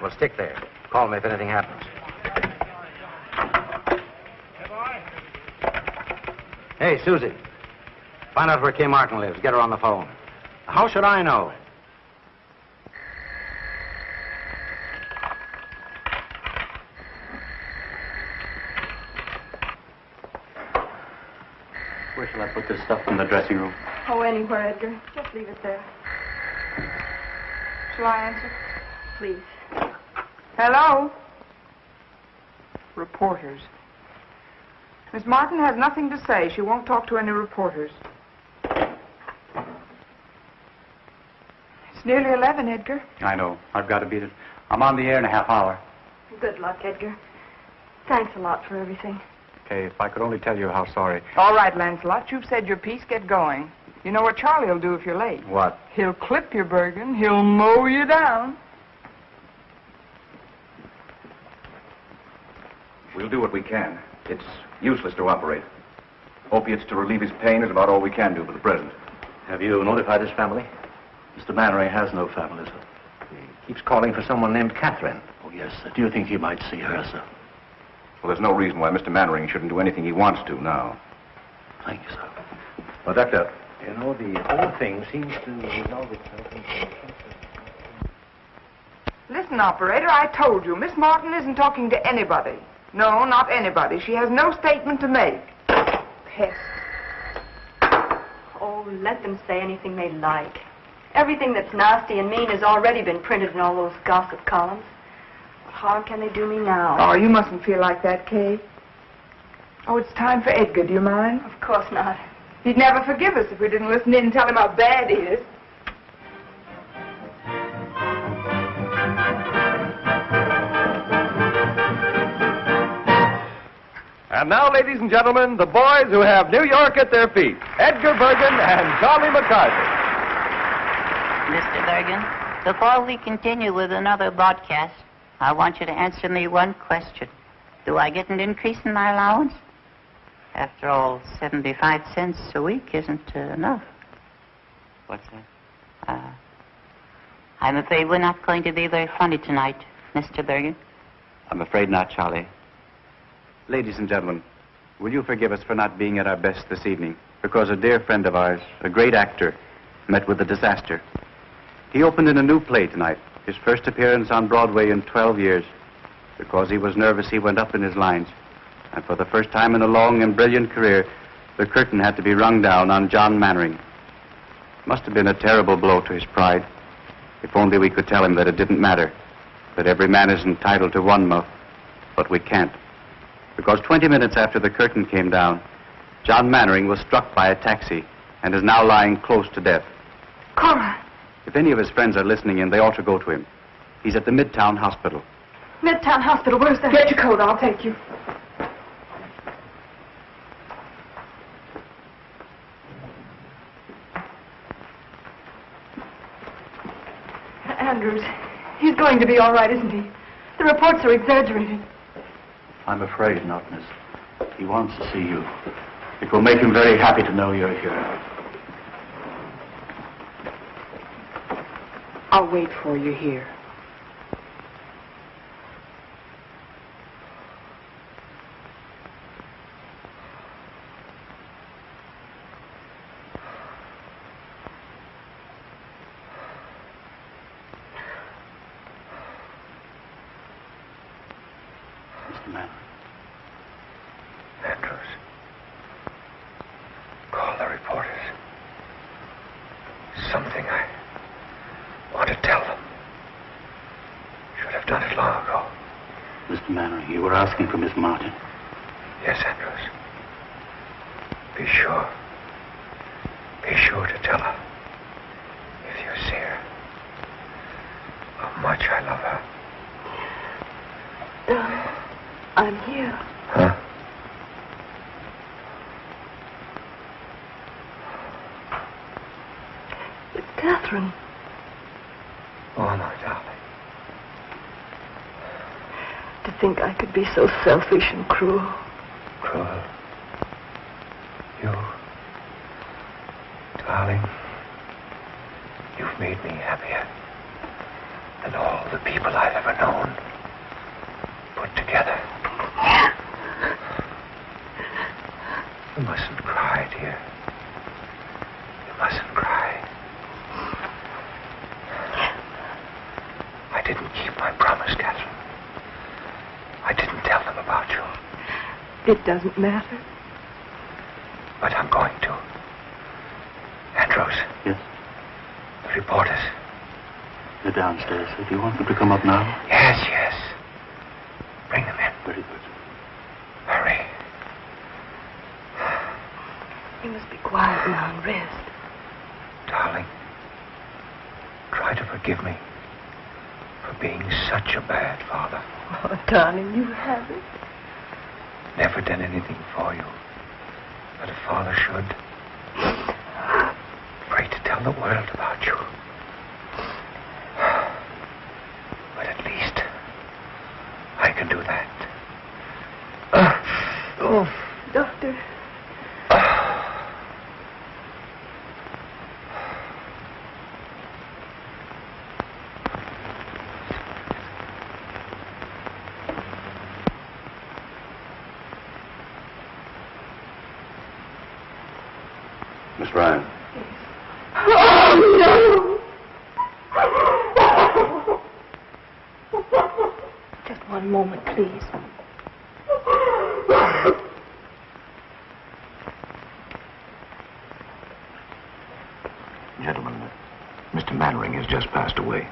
Well, stick there. Call me if anything happens. Hey, Susie. Find out where Kay Martin lives. Get her on the phone. How should I know? Where shall I put this stuff in the dressing room? Oh, anywhere, Edgar. Just leave it there. Shall I answer? Please. Hello? Reporters. Miss Martin has nothing to say. She won't talk to any reporters. It's nearly 11, Edgar. I know. I've got to beat it. I'm on the air in a half hour. Good luck, Edgar. Thanks a lot for everything. Okay, if I could only tell you how sorry. All right, Lancelot, you've said your piece. Get going. You know what Charlie will do if you're late? What? He'll clip you, Bergen. He'll mow you down. We'll do what we can. It's useless to operate. Opiates to relieve his pain is about all we can do for the present. Have you notified his family? Mr. Mannering has no family, sir. He keeps calling for someone named Catherine. Oh, yes, sir. Do you think he might see her, sir? Well, there's no reason why Mr. Mannering shouldn't do anything he wants to now. Thank you, sir. Well, Doctor. You know, the whole thing seems to resolve itself into... Listen, operator, I told you, Miss Martin isn't talking to anybody. No, not anybody. She has no statement to make. Pest. Oh, let them say anything they like. Everything that's nasty and mean has already been printed in all those gossip columns. What harm can they do me now? Oh, you mustn't feel like that, Kay. Oh, it's time for Edgar. Do you mind? Of course not. He'd never forgive us if we didn't listen in and tell him how bad he is. And now, ladies and gentlemen, the boys who have New York at their feet, Edgar Bergen and Charlie McCarthy. Mr. Bergen, before we continue with another broadcast, I want you to answer me one question. Do I get an increase in my allowance? After all, 75 cents a week isn't enough. What's that? I'm afraid we're not going to be very funny tonight, Mr. Bergen. I'm afraid not, Charlie. Ladies and gentlemen, will you forgive us for not being at our best this evening? Because a dear friend of ours, a great actor, met with a disaster. He opened in a new play tonight, his first appearance on Broadway in 12 years. Because he was nervous, he went up in his lines. And for the first time in a long and brilliant career, the curtain had to be rung down on John Mannering. It must have been a terrible blow to his pride. If only we could tell him that it didn't matter, that every man is entitled to one muff, but we can't. Because 20 minutes after the curtain came down, John Mannering was struck by a taxi and is now lying close to death. Cora! If any of his friends are listening in, they ought to go to him. He's at the Midtown Hospital. Midtown Hospital, where's that? Get your coat, I'll take you. Andrews, he's going to be all right, isn't he? The reports are exaggerating. I'm afraid not, miss. He wants to see you. It will make him very happy to know you're here. I'll wait for you here. Mr. Mannering. Andrews. Call the reporters. Something I want to tell them. Should have done it long ago. Mr. Mannering, you were asking for Miss Martin. Yes, Andrews. Be sure. Be sure to tell her. If you see her. How much I love her. Darling, I'm here. Huh? Catherine. Oh, my darling. To think I could be so selfish and cruel. Cruel. You. Darling. You've made me happier than all the people I've ever known put together. You mustn't cry, dear. You mustn't cry. I didn't keep my promise, Catherine. I didn't tell them about you. It doesn't matter. But I'm going to. Andrews. Yes? The reporters. They're downstairs. Do you want them to come up now? Yes, yes. Bring them in. Very good. Hurry. You must be quiet now and rest. Darling, try to forgive me for being such a bad father. Oh, darling, you haven't. Never done anything for you that a father should. Afraid to tell the world about you. But at least I can do that. Doctor. Miss Ryan. Oh, no! Just one moment, please. Gentlemen, Mr. Mannering has just passed away.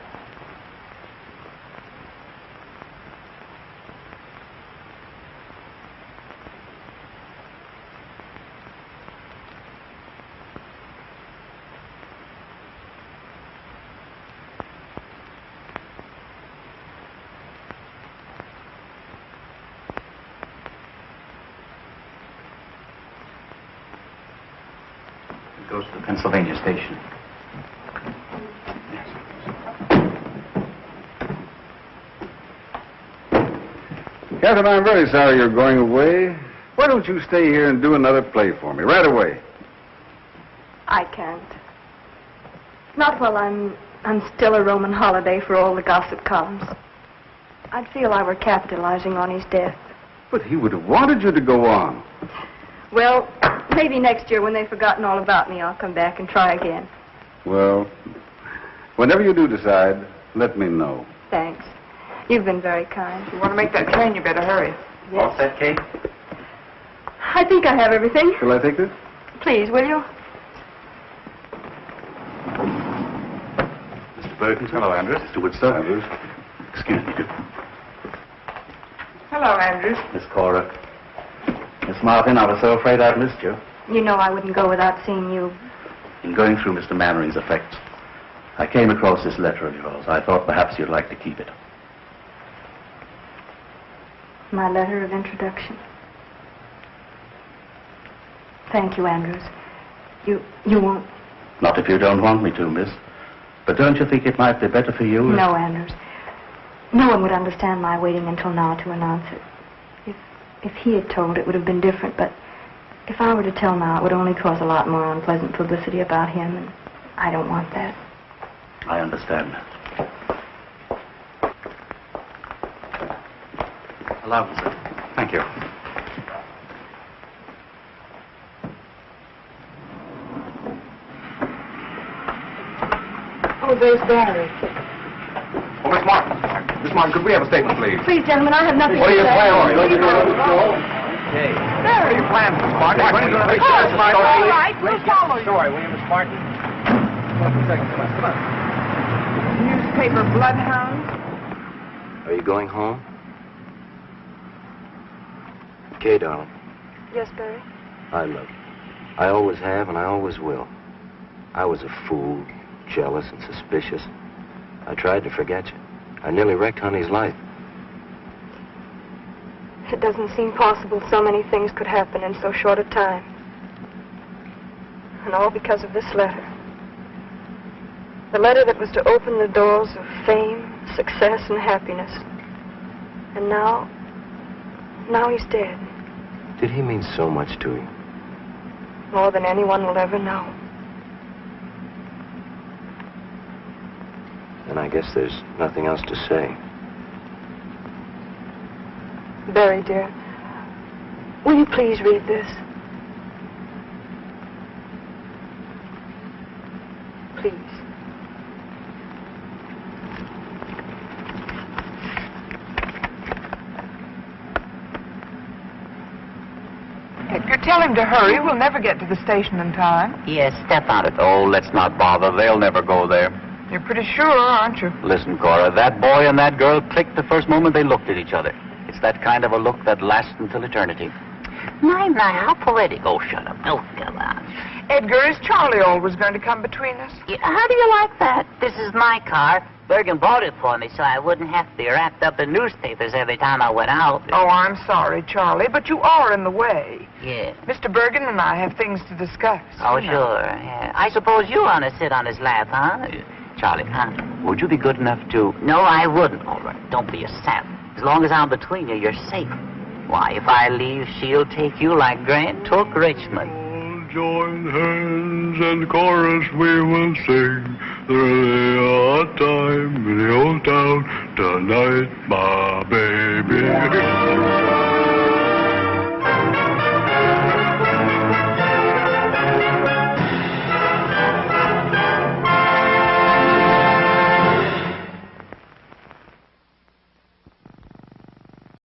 It goes to the Pennsylvania station. Catherine, I'm very sorry you're going away. Why don't you stay here and do another play for me right away? I can't. Not while I'm still a Roman holiday for all the gossip columns. I'd feel I were capitalizing on his death. But he would have wanted you to go on. Well, maybe next year when they've forgotten all about me, I'll come back and try again. Well, whenever you do decide, let me know. Thanks. You've been very kind. If you want to make that train, you better hurry. Yes. All set, Kate? I think I have everything. Shall I take this? Please, will you? Mr. Perkins. Hello, Andrews. Mr. Woodstock. Andrews. Excuse me. Hello, Andrews. Miss Cora. Miss Martin, I was so afraid I'd missed you. You know I wouldn't go without seeing you. In going through Mr. Mannering's effects, I came across this letter of yours. I thought perhaps you'd like to keep it. My letter of introduction. Thank you, Andrews. You won't... Not if you don't want me to, miss. But don't you think it might be better for you? No, Andrews. No one would understand my waiting until now to announce it. If he had told, it would have been different, but if I were to tell now, it would only cause a lot more unpleasant publicity about him, and I don't want that. I understand. Allow me, sir. Thank you. Oh, there's Barry. Oh, Miss Martin. Miss Martin, could we have a statement, please? Please, gentlemen, I have nothing What to are your say. plans? Leave me alone. Okay. What are your plans, Miss Martin? When are you going to make Oh, sure all right, we'll follow you. Sorry, will you, Miss Martin? Come on. Newspaper bloodhound. Are you going home? Kay, darling, Yes, Barry? I love you. I always have, and I always will. I was a fool, jealous and suspicious. I tried to forget you. I nearly wrecked Honey's life. It doesn't seem possible so many things could happen in so short a time. And all because of this letter. The letter that was to open the doors of fame, success, and happiness. And now he's dead. Did he mean so much to you? More than anyone will ever know. And I guess there's nothing else to say. Barry, dear, will you please read this? Please. Edgar, tell him to hurry. We'll never get to the station in time. Yes, step out of it. Oh, let's not bother. They'll never go there. You're pretty sure, aren't you? Listen, Cora, that boy and that girl clicked the first moment they looked at each other. It's that kind of a look that lasts until eternity. My, how poetic. Oh, shut up. Oh, come on. Edgar, is Charlie always going to come between us? Yeah, how do you like that? This is my car. Bergen bought it for me so I wouldn't have to be wrapped up in newspapers every time I went out. Oh, I'm sorry, Charlie, but you are in the way. Yeah. Mr. Bergen and I have things to discuss. Oh, you know. sure. Yeah. I suppose you want to sit on his lap, huh? Charlie, would you be good enough to... No, I wouldn't. All right, don't be a sap. As long as I'm between you, you're safe. Why, if I leave, she'll take you like Grant took Richmond. Join hands and chorus we will sing. There's a time in the old town tonight, my baby.